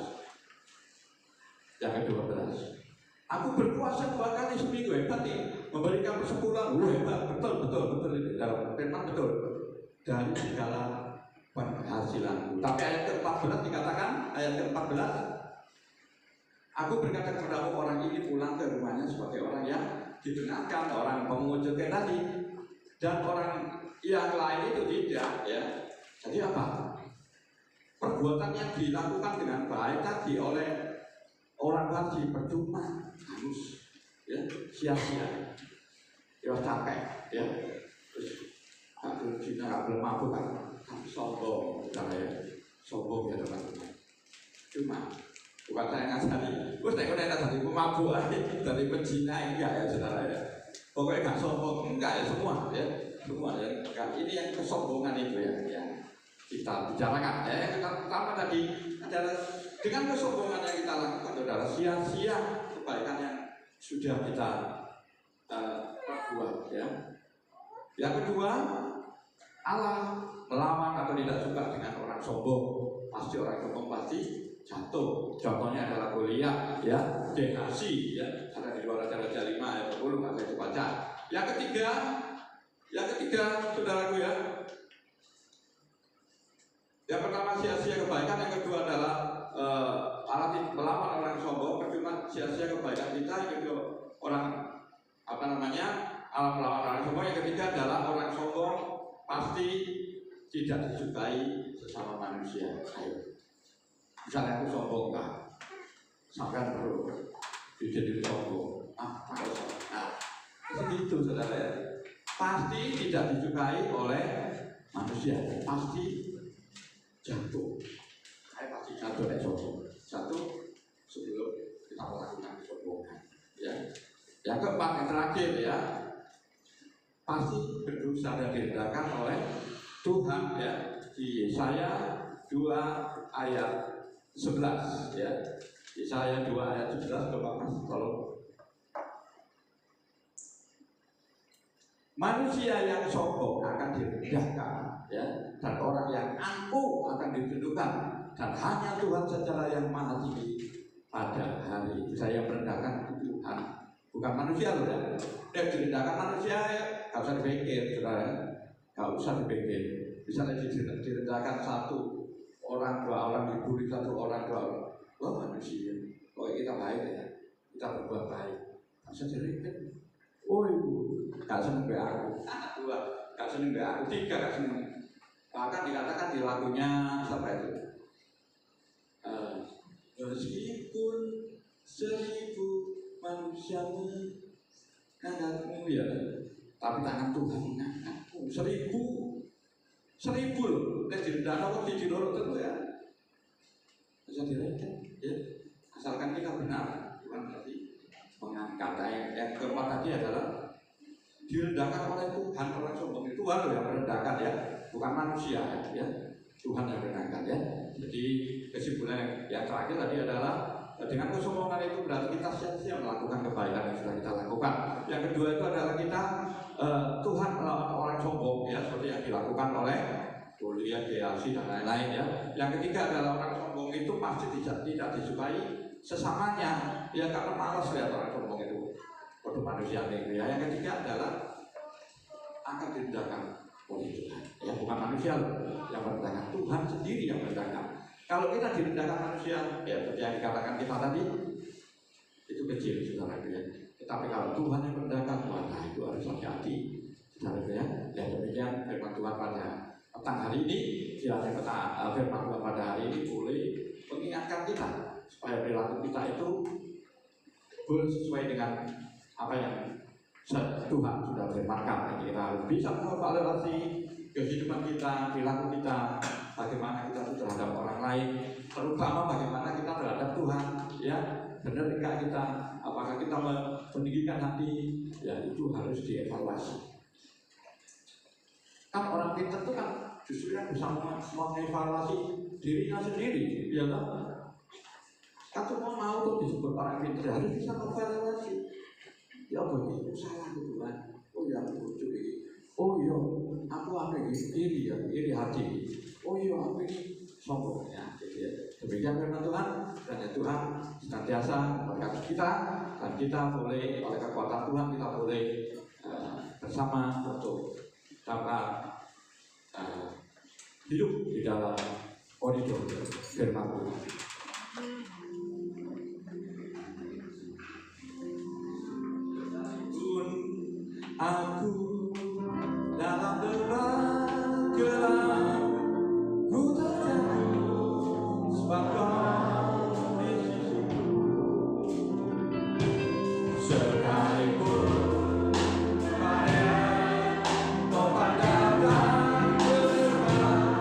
Yang ke-12. Aku berpuasa 2 kali seminggu, hebat nih. Memberikan persepuluhan, hebat, betul ini dalam firman betul. Dari segala penghasilan. Tapi ayat ke-14 dikatakan, ayat ke-14, aku berkata kepada orang ini pulang ke rumahnya sebagai orang yang didengarkan, orang pemungut cukai tadi, dan orang yang lain itu tidak, ya. Jadi apa? Perbuatan yang dilakukan dengan baik tadi oleh orang Farisi percuma, hangus, ya, sia-sia, ya capek, ya. Terus kalau Cina nggak boleh mabuk kan sombong, ya, sombong ya teman-teman. Cuma bukan saya ngasih, gue saya tadi mabuk aja dari pezina enggak ya saudara ya. Pokoknya nggak sombong, enggak ya semua ya, enggak. Ini yang kesombongan itu ya kita bicarakan. Yang pertama tadi adalah dengan kesombongan yang kita lakukan, saudara, sia-sia kebaikan yang sudah kita perbuat, ya. Yang kedua, Allah melawan atau tidak suka dengan orang sombong. Pasti orang sombong pasti jatuh. Contohnya adalah Goliat, ya, Gehazi, ya, ada di 2 Raja 5 ayat 10, nggak saya baca. Yang ketiga, saudaraku ya. Yang pertama sia-sia kebaikan, yang kedua adalah Allah melawan orang sombong, percuma sia-sia kebaikan kita. Yang kedua orang Allah melawan orang sombong. Yang ketiga adalah orang sombong pasti tidak disukai sesama manusia. Ayo, misalnya aku sombong kan, sampai perlu jadi sombong. Begitu saudara ya. Pasti tidak disukai oleh manusia, pasti jatuh. Pasti jatuh sombong. Jatuh sebelum kita melakukan kesombongan. Ya. Yang keempat, yang terakhir ya, pasti berdosa dan direndahkan oleh Tuhan ya. Di Yesaya 2 ayat 11 ya. Yesaya 2 ayat 11, coba Mas tolong. Manusia yang sombong akan direndahkan ya, dan orang yang angkuh akan ditundukkan, dan hanya Tuhan sajalah yang maha tinggi pada hari itu. Saya merendahkan Tuhan, bukan manusia loh ya. Direndahkan manusia ya, gak usah dipikir saudara, gak usah dipikir. Misalnya direndahkan 1 orang, 2 orang, dibully 1 orang, 2 orang, wah manusia, pokoknya kita baik ya, kita berbuat baik, gak usah direpet. Oh ibu, gak seneng be aku. 2, gak seneng be aku. 3, gak seneng. Bahkan dikatakan di lagunya siapa itu? Meskipun 1000 manusiamu ngangkatmu ya, tapi tangan Tuhan mengangkatmu. 1000 loh, nek direndahkan kok dijiloro tentu ya bisa direken ya, asalkan kita benar. Tuhan tadi mengangkat. Yang keempat tadi adalah direndahkan oleh Tuhan. Orang sombong itu Tuhan yang merendahkan ya, bukan manusia ya, Tuhan yang merendahkan ya. Jadi kesimpulan yang terakhir tadi adalah dengan kesombongan itu berarti kita sia-sia melakukan kebaikan yang sudah kita lakukan. Yang kedua itu adalah kita Tuhan melawan orang sombong ya, seperti yang dilakukan oleh Goliat, Gehazi dan lain-lain ya. Yang ketiga adalah orang sombong itu pasti tidak disukai sesamanya ya, karena malas lihat orang sombong itu pada manusia itu ya. Yang ketiga adalah akan direndahkan oleh Tuhan ya, bukan manusia yang merendahkan, Tuhan sendiri yang merendahkan. Kalau kita direndahkan manusia ya, seperti yang dikatakan kita tadi, itu kecil saudara ya. Tetapi kalau Tuhan yang merendahkan, maka itu harus hati-hati saudara ya. Ya demikian firman Tuhan pada petang hari ini. Kiranya firman Tuhan pada hari ini boleh mengingatkan kita supaya perilaku kita itu sesuai dengan apa yang Tuhan sudah firmankan. Kita harus bisa mengevaluasi kehidupan kita, perilaku kita, bagaimana kita terhadap orang lain, terutama bagaimana kita terhadap Tuhan ya. Benar enggak kita, apakah kita meninggikan hati ya, itu harus dievaluasi. Kan orang pintar itu kan justru yang bisa mengevaluasi dirinya sendiri ya kan. Kan semua mau tuh disebut orang pintar, harus bisa mengevaluasi. Ya begitu, salah Tuhan. Oh ya aku lucu ini. Oh iya, aku apa ini? Iri hati. Oh iya, aku ini sombong ya. Gitu ya. Demikian firman Tuhan, dan ya Tuhan senantiasa memberkati kita, dan kita boleh oleh kekuatan Tuhan kita boleh bersama untuk dapat hidup di dalam koridor firman Tuhan. Aku dalam debat gelap, ku terjatuh sebab kau di sisiku. Sekalipun badai topan datang berderai,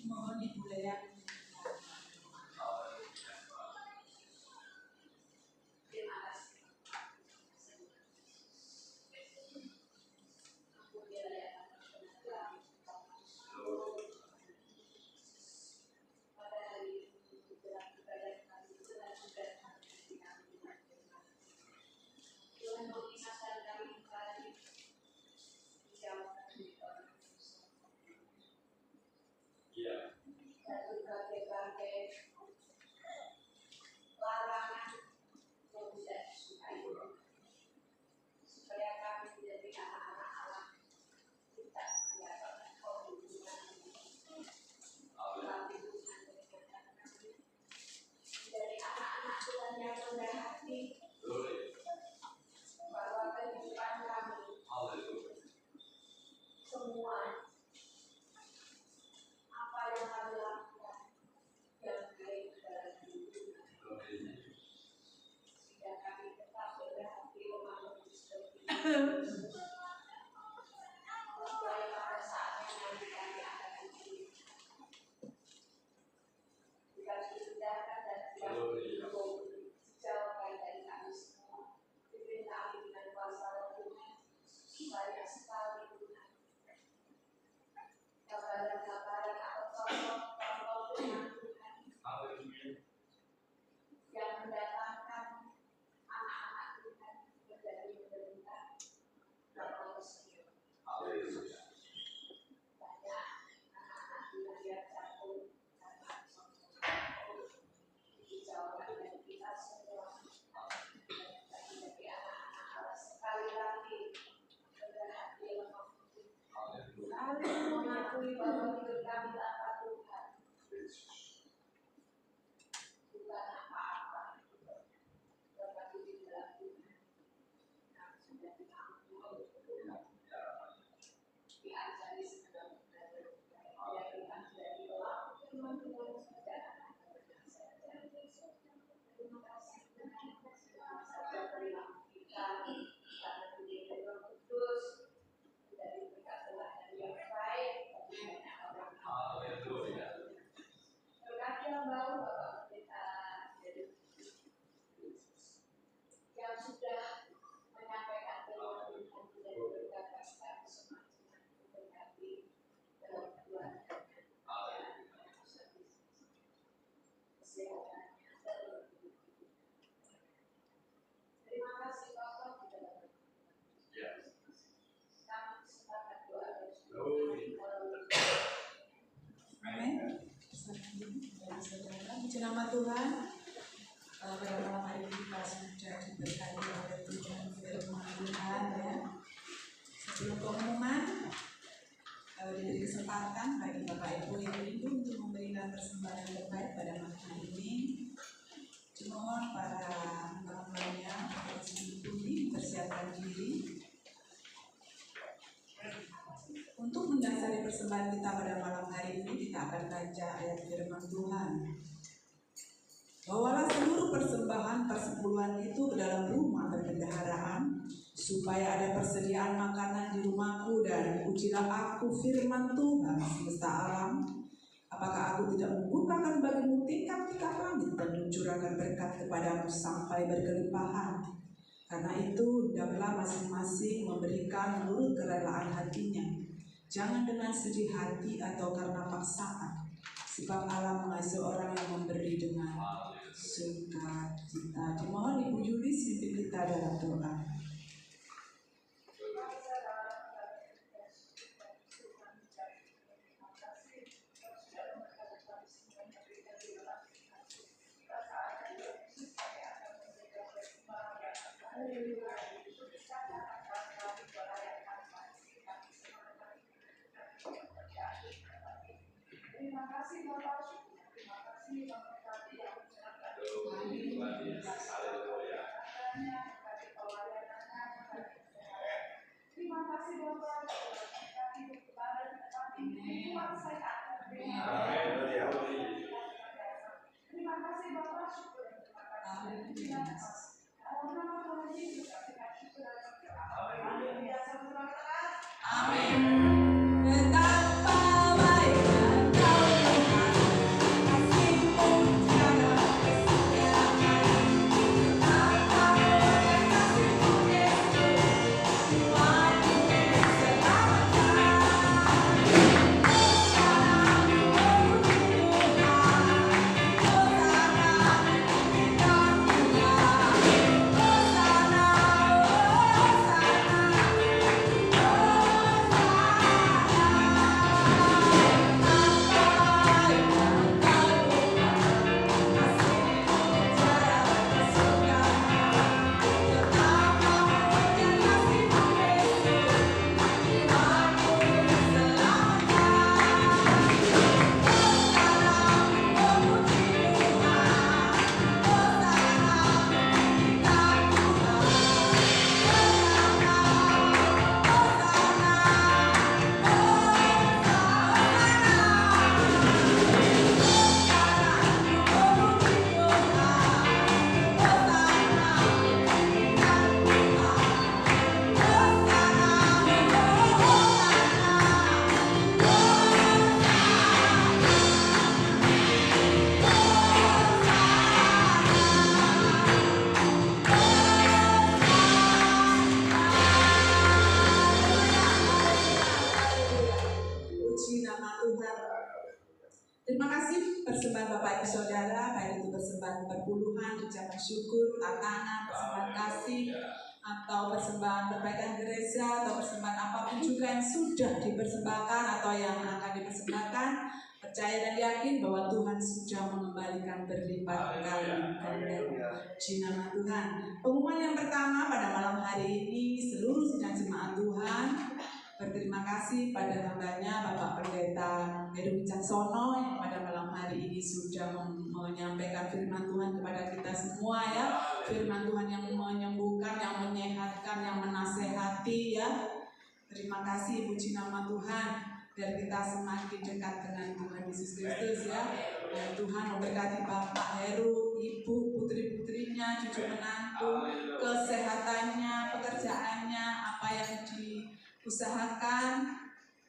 Mohon dimuliakan. Terima kasih. Pada hari ini dalam ibadah kami telah juga Tuhan mengingatkan kami kembali dijauhkan dari orang dan berbagai-bagai larangan yang tidak disukai supaya kami menjadi anak-anak Allah tidak mendapatkan keuntungan tetapi Tuhan mengingatkan kami menjadi anak-anak Tuhan yang rendah hati bahwa kehidupan kami semua apa yang kami lakukan yang baik dalam hidup sehingga kami tetap berhati memahami seperti ini supaya pada saatnya nanti kami akan dipindahkan dan dijauhkan dari kami semua diperintah dengan kuasa Tuhan banyak sekali Tuhan gambaran-gambaran atau contoh-contoh Tuhan yang mendatangkan anak-anak Tuhan menjadi menderita dan tersenyum. Banyak anak-anak Tuhan yang jatuh karena dijauhkan dari kita semua dan menjadi anak-anak Allah sekali lagi berhati lemah lalu mengakui bahwa hidup kami tanpa Tuhan bukan apa-apa tetapi di dalam Tuhan kami sudah diampuni diajari segala benar ya Tuhan dari pelaku firman Tuhan sudah terima kasih Tuhan saja perilaku kita karena Tuhan Roh Kudus dari berkat teladan yang baik bagi banyak orang. Berkati yang baru Bapak Pendeta yang sudah menyampaikan firman Tuhan dan berkat bagi kami semua Tuhan berkati dalam keluarga kesehatannya dan terima kasih Bapak di dalam kami sepakat doa dan amin. Puji nama Tuhan. Pada malam hari ini kita sudah diberkati oleh Tuhan firman Tuhan ya. Sebelum pengumuman diberi kesempatan bagi Bapak Ibu yang rindu untuk memberikan persembahan yang terbaik pada malam hari ini. Mohon para hamba-hambanya pundi mempersiapkan diri untuk mendasari persembahan kita pada malam hari ini. Kita akan baca ayat firman Tuhan. Bawalah seluruh persembahan persepuluhan itu ke dalam rumah perbendaharaan, supaya ada persediaan makanan di rumahku, dan ujilah aku firman Tuhan semesta alam. Apakah aku tidak membukakan bagimu tingkap-tingkap langit dan mencurahkan berkat kepadamu sampai berkelimpahan? Karena itu, hendaklah masing-masing memberikan menurut kerelaan hatinya, jangan dengan sedih hati atau karena paksaan, sebab Allah mengasihi orang yang memberi dengan sukacita. Dimohon Ibu Yuli pimpin kita dalam doa. Terima kasih Bapak. Terima kasih Bapak. Terima kasih Terima kasih persembahan Bapak Ibu Saudara, baik itu persembahan perpuluhan, ucapan syukur, tantangan, persembahan kasih, atau persembahan perbaikan gereja, atau persembahan apapun juga yang sudah dipersembahkan atau yang akan dipersembahkan. Percaya dan yakin bahwa Tuhan sudah mengembalikan berlipat kali ganda. Puji nama Tuhan. Pengumuman yang pertama pada malam hari ini, seluruh sidang jemaat Tuhan berterima kasih pada hambanya Bapak Pendeta Heru Wicaksono yang pada malam hari ini sudah menyampaikan firman Tuhan kepada kita semua ya. Firman Tuhan yang menyembuhkan, yang menyehatkan, yang menasehati ya. Terima kasih, puji nama Tuhan, biar kita semakin dekat dengan Tuhan Yesus Kristus ya. Dan Tuhan memberkati Bapak Heru, Ibu, putri-putrinya, cucu menantu, kesehatannya, pekerjaannya, apa yang diusahakan,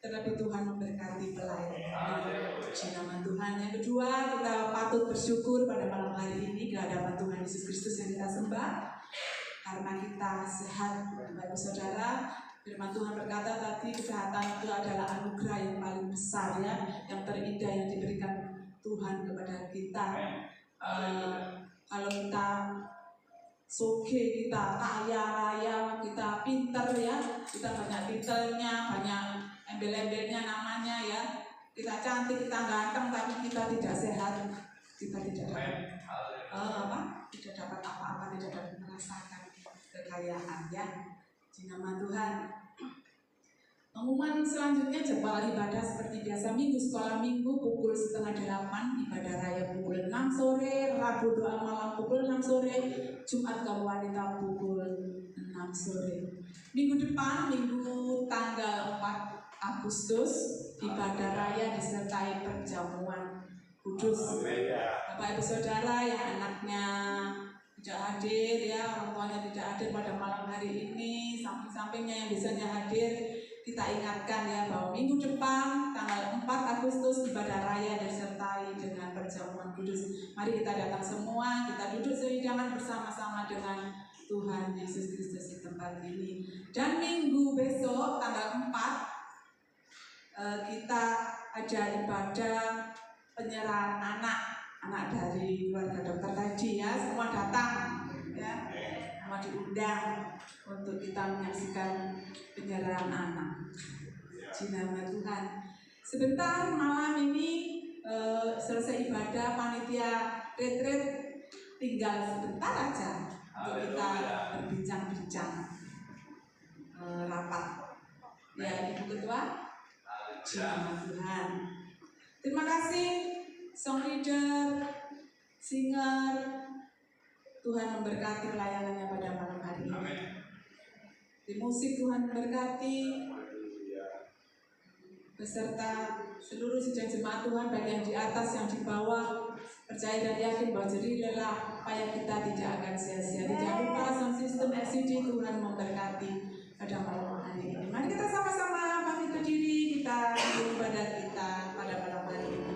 terlebih Tuhan memberkati pelayanannya. Puji nama Tuhan. Yang kedua, kita patut bersyukur pada malam hari ini di hadapan Tuhan Yesus Kristus yang kita sembah, karena kita sehat, Bapak Saudara. Firman Tuhan berkata tadi, kesehatan itu adalah anugerah yang paling besar ya, yang terindah yang diberikan Tuhan kepada kita. Kalau kita soge, kita kaya raya, kita pinter ya, kita banyak titelnya, banyak embel-embelnya namanya ya, kita cantik, kita ganteng, tapi kita tidak sehat, kita tidak dapat tidak dapat apa-apa, tidak dapat merasakan kekayaan ya. Di nama Tuhan. Pengumuman selanjutnya, jadwal ibadah seperti biasa, Minggu sekolah Minggu pukul 7:30, ibadah raya pukul 6 sore, Rabu doa malam pukul 6 sore, Jumat kaum wanita pukul 6 sore. Minggu depan, Minggu tanggal 4 Agustus, ibadah raya disertai perjamuan kudus. Bapak Ibu Saudara yang anaknya tidak hadir ya, orang tuanya tidak hadir pada malam hari ini, samping-sampingnya yang biasanya hadir, kita ingatkan ya bahwa minggu depan tanggal 4 Agustus ibadah raya disertai dengan perjamuan kudus. Mari kita datang semua, kita duduk sehidangan bersama-sama dengan Tuhan Yesus Kristus di tempat ini. Dan minggu besok tanggal 4 kita ada ibadah penyerahan anak dari keluarga dokter tadi ya, semua datang ya, semua diundang untuk kita menyaksikan penyerahan anak. Di nama Tuhan. Sebentar malam ini selesai ibadah, panitia retreat tinggal sebentar aja untuk kita berbincang-bincang rapat ya, Ibu Ketua. Di nama Tuhan. Terima kasih song leader, singer, Tuhan memberkati pelayanannya pada malam hari ini. Di musik Tuhan memberkati, beserta seluruh sidang jemaat Tuhan, baik yang di atas yang di bawah. Percaya dan yakin bahwa jadi lelah upaya kita tidak akan sia-sia. Jangan lupa sound system FCD, Tuhan memberkati pada malam hari ini. Mari kita sama-sama bangkit berdiri, kita beribadah kita pada malam hari ini.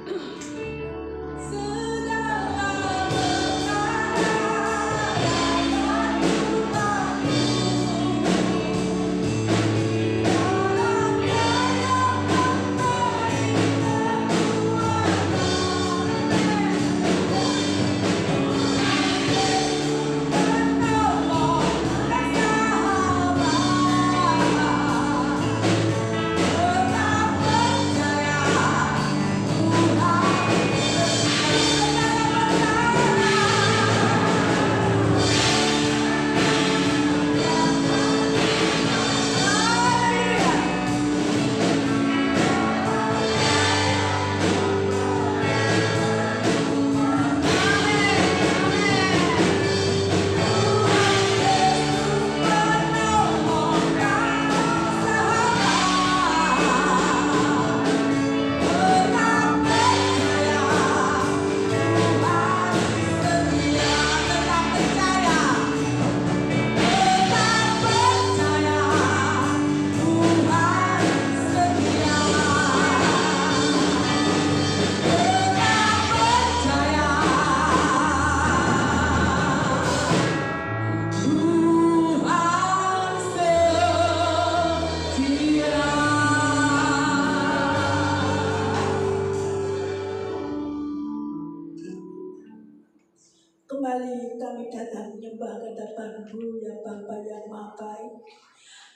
kami datang menyembah hadapan-Mu ya Bapa yang Maha Baik.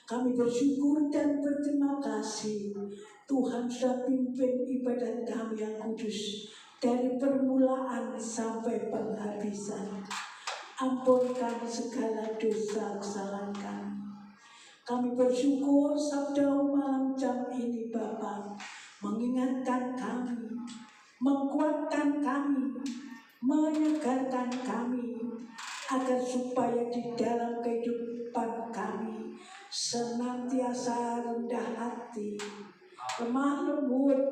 Kami bersyukur dan berterima kasih Tuhan sudah pimpin ibadat kami yang kudus dari permulaan sampai penghabisan. Ampunkan segala dosa kesalahan kami. Kami bersyukur sabda malam jam ini Bapa mengingatkan kami, menguatkan kami, menyegarkan kami agar supaya di dalam kehidupan kami senantiasa rendah hati, lemah lembut,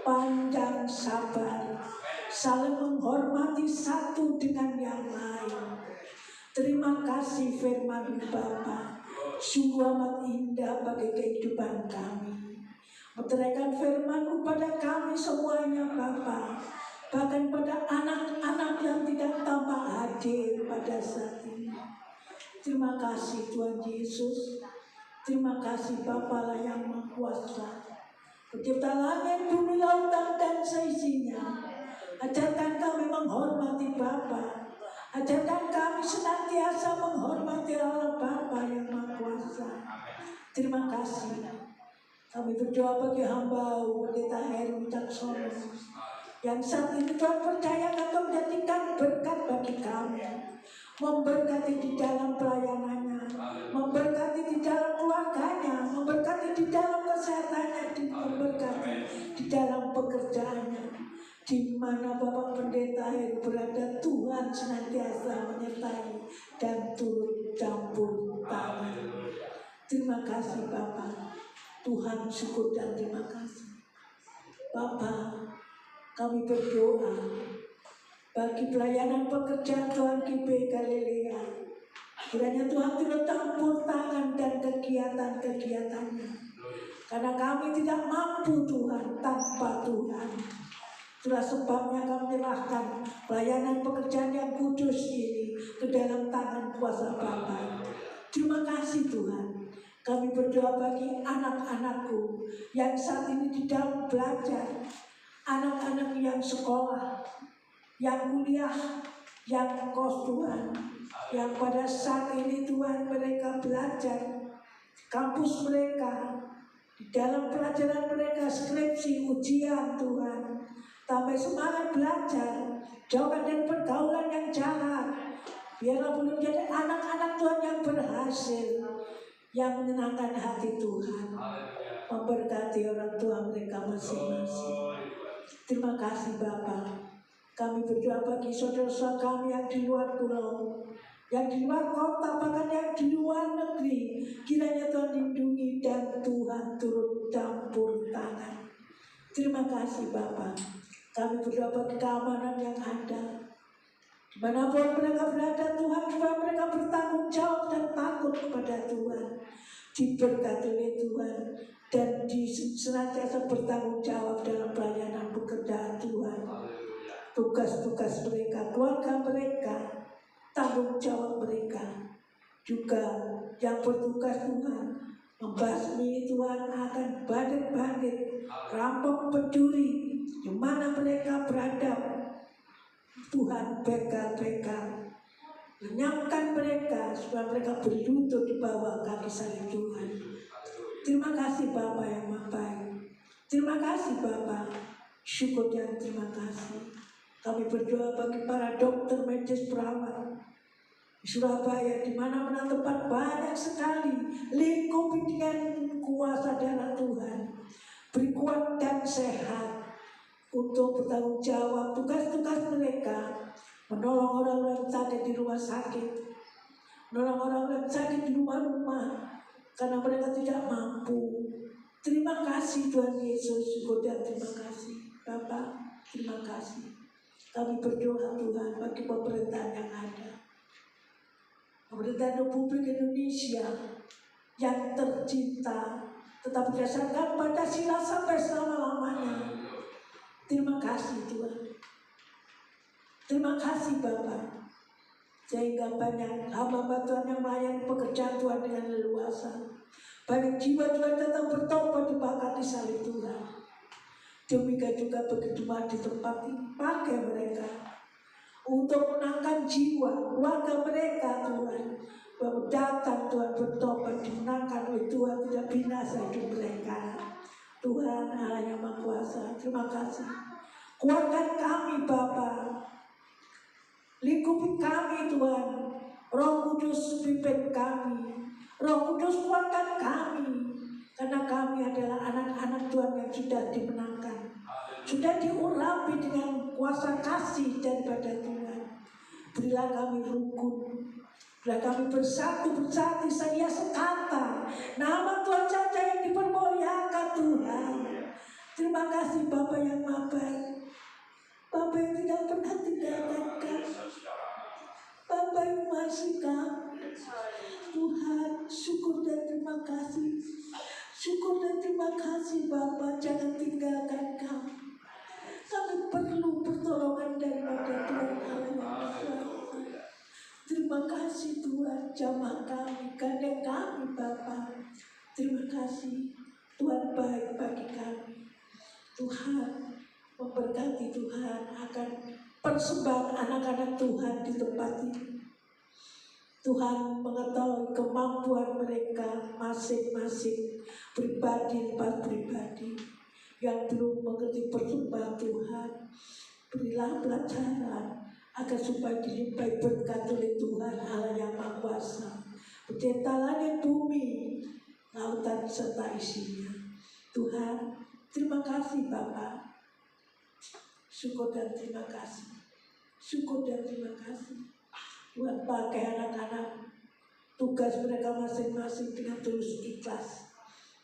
panjang sabar, saling menghormati satu dengan yang lain. Terima kasih firman Bapa, sungguh amat indah bagi kehidupan kami. Meteraikan firman kepada kami semuanya Bapa, bahkan pada anak-anak yang tidak tampak hadir pada saat ini. Terima kasih Tuhan Yesus, terima kasih Bapa lah yang Maha Kuasa, Pencipta langit, bumi, lautan dan seisinya. Ajarkan kami menghormati Bapa, ajarkan kami senantiasa menghormati Allah Bapa yang Maha Kuasa. Terima kasih. Kami berdoa bagi hamba Pendeta Heru Wicaksono yang saat ini Tuhan percaya akan menjadikan berkat bagi kami, memberkati di dalam pelayanannya, memberkati di dalam keluarganya, memberkati di dalam kesehatannya, memberkati di dalam pekerjaannya. Di mana Bapak Pendeta Heru berada, Tuhan senantiasa menyertai dan turut campur tangan. Terima kasih Bapak. Tuhan syukur dan terima kasih. Bapa, kami berdoa bagi pelayanan pekerjaan Tuhan GP Galilea. Kiranya Tuhan turut campur tangan dan kegiatan-kegiatannya. Karena kami tidak mampu Tuhan tanpa Tuhan. Itulah sebabnya kami menyerahkan pelayanan pekerjaan yang kudus ini ke dalam tangan kuasa Bapa. Terima kasih Tuhan. Kami berdoa bagi anak-anakku yang saat ini di dalam belajar, anak-anak yang sekolah, yang kuliah, yang kos Tuhan, yang pada saat ini Tuhan mereka belajar kampus mereka, di dalam pelajaran mereka skripsi, ujian Tuhan, tambah semangat belajar, jauhkan dari pergaulan yang jahat, biarlah boleh menjadi anak-anak Tuhan yang berhasil, yang menyenangkan hati Tuhan, memberkati orang tua mereka masing-masing. Terima kasih Bapa. Kami berdoa bagi saudara-saudara kami yang di luar pulau, yang di luar kota, bahkan yang di luar negeri. Kiranya Tuhan lindungi dan Tuhan turut campur tangan. Terima kasih Bapa. Kami berdoa bagi keamanan yang ada. Dimanapun mereka berada Tuhan, supaya mereka bertanggung jawab dan takut kepada Tuhan, diberkati oleh Tuhan, dan senantiasa bertanggung jawab dalam pelayanan pekerjaan Tuhan, tugas-tugas mereka, keluarga mereka, tanggung jawab mereka, juga yang bertugas Tuhan membasmi Tuhan akan bandit-bandit, rampok, pencuri, di mana mereka berada. Tuhan begal-begal, lenyapkan mereka supaya mereka berlutut di bawah kaki salib Tuhan. Terima kasih Bapa yang Maha Baik. Terima kasih Bapa. Syukur dan terima kasih. Kami berdoa bagi para dokter, medis, perawat di Surabaya, di mana-mana tempat banyak sekali, lingkupi dengan kuasa darah Tuhan. Beri kuat dan sehat untuk bertanggung jawab tugas-tugas mereka, menolong orang-orang sakit di rumah sakit, menolong orang-orang sakit di rumah-rumah, karena mereka tidak mampu. Terima kasih Tuhan Yesus, syukur dan terima kasih Bapa, terima kasih. Kami berdoa Tuhan bagi pemerintahan yang ada, pemerintahan Republik Indonesia yang tercinta, tetap berdasarkan Pancasila sampai selama-lamanya. Terima kasih Tuhan. Terima kasih Bapa. Sehingga banyak hamba Tuhan yang melayani pekerjaan Tuhan dengan leluasa. Banyak jiwa Tuhan datang bertobat di bawah kaki salib Tuhan. Demikian juga begitu di tempat ini, pakai mereka untuk menangkan jiwa keluarga mereka Tuhan, bahwa datang Tuhan bertobat dimenangkan oleh Tuhan, tidak binasa hidup mereka. Tuhan Allah yang Maha Kuasa, terima kasih. Kuatkan kami Bapa, lingkupi kami Tuhan. Roh Kudus pimpin kami, Roh Kudus kuatkan kami, karena kami adalah anak-anak Tuhan yang sudah dimenangkan, sudah diurapi dengan kuasa kasih daripada Tuhan. Berilah kami rukun, berilah kami bersatu sedia sekata. Nama Tuhan saja yang dipermuliakan Tuhan. Terima kasih Bapa yang Maha Baik, Bapa yang tidak pernah tinggalkan kami, Bapa yang masih kami. Tuhan, syukur dan terima kasih. Syukur dan terima kasih Bapa, jangan tinggalkan kami. Kami perlu pertolongan daripada Tuhan Allah yang Maha Kuasa. Terima kasih Tuhan, jamah kami, gandeng kami Bapa. Terima kasih, Tuhan baik bagi kami. Tuhan memberkati, Tuhan akan persembahan anak-anak Tuhan di tempat ini. Tuhan mengetahui kemampuan mereka masing-masing, pribadi yang belum mengerti persembahan Tuhan. Berilah pelajaran agar supaya dilimpahi berkat oleh Tuhan Allah yang Maha Kuasa. Pencipta langit bumi, lautan serta isinya. Tuhan, terima kasih Bapa. Syukur dan terima kasih. Syukur dan terima kasih. Tuhan pakai anak-anak, tugas mereka masing-masing dengan tulus ikhlas.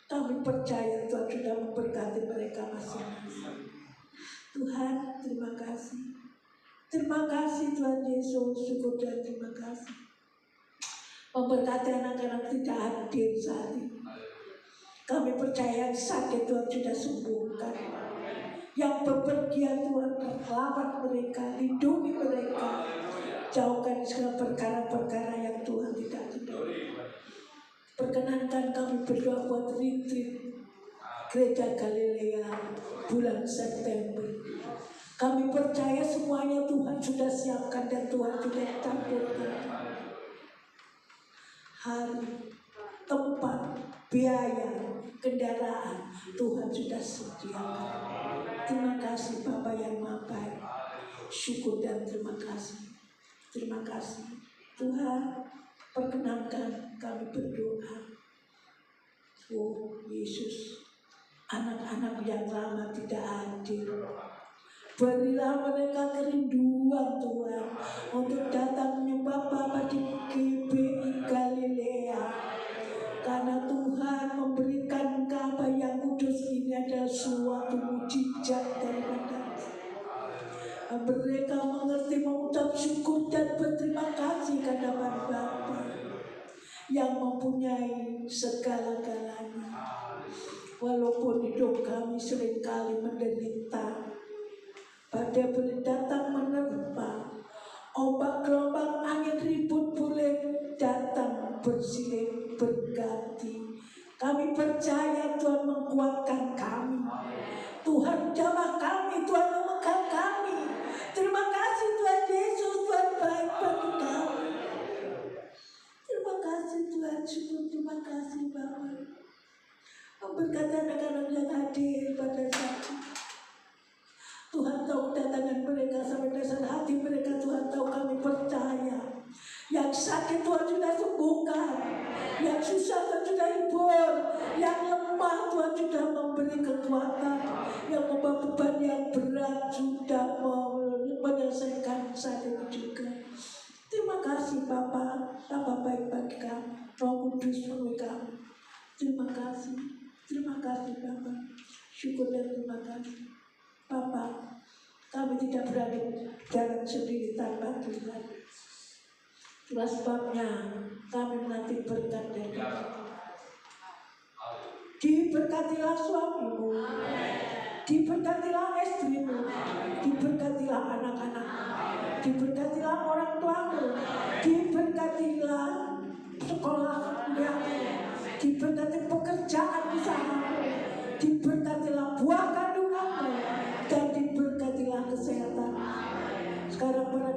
Kami percaya Tuhan sudah memberkati mereka masing-masing. Tuhan, terima kasih. Terima kasih Tuhan Yesus, syukur dan terima kasih. Memberkati anak-anak tidak hadir saat ini. Kami percaya sakit Tuhan sudah sembuhkan. Yang bepergian Tuhan selamat mereka, lindungi mereka. Jauhkan segala perkara-perkara yang Tuhan tidak kendali. Perkenankan kami berdoa buat retreat Gereja Galilea bulan September. Kami percaya semuanya Tuhan sudah siapkan dan Tuhan sudah campurkan. Hari, tempat, biaya, kendaraan Tuhan sudah sediakan. Terima kasih Bapa yang Maha Baik. Syukur dan terima kasih. Terima kasih Tuhan, perkenankan kami berdoa. Oh Yesus, anak-anak yang lama tidak hadir, berilah mereka kerinduan Tuhan untuk datang menyembah Bapa di GBI Galilea. Karena Tuhan memberikan kabar yang kudus ini adalah suatu mujizat daripada mereka mengerti, mengucap syukur dan berterima kasih kepada Bapa yang mempunyai segala-galanya. Walaupun hidup kami seringkali menderita, badai boleh datang menerpa, ombak gelombang angin ribut boleh datang bersilih berganti. Kami percaya Tuhan menguatkan kami. Tuhan jamah kami, Tuhan memegang kami. Terima kasih Tuhan Yesus, Tuhan baik bagi kami. Terima kasih Tuhan, syukur terima kasih Bapa. Memberkati anak-anak yang hadir pada saat ini. Tuhan tahu kedatangan mereka sampai dasar hati mereka. Tuhan tahu, kami percaya yang sakit Tuhan sudah sembuhkan, yang susah Tuhan sudah hibur, yang lemah Tuhan sudah memberi kekuatan, yang membawa beban yang berat sudah menyelesaikan saat ini juga. Terima kasih Bapa, Bapa baik bagi kami, Roh Kudus memenuhi kami. Terima kasih Bapa, syukur dan terima kasih Bapa. Kami tidak berani jalan sendiri tanpa Tuhan. Itulah sebabnya kami menanti berkat dari Tuhan. Diberkatilah suamimu, diberkatilah istrimu, diberkatilah anak-anak, diberkatilah orang tuamu, diberkatilah sekolahmu, diberkati pekerjaan usahamu, diberkatilah buah kandunganmu, dan diberkatilah kesehatan. Sekarang pada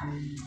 Iya.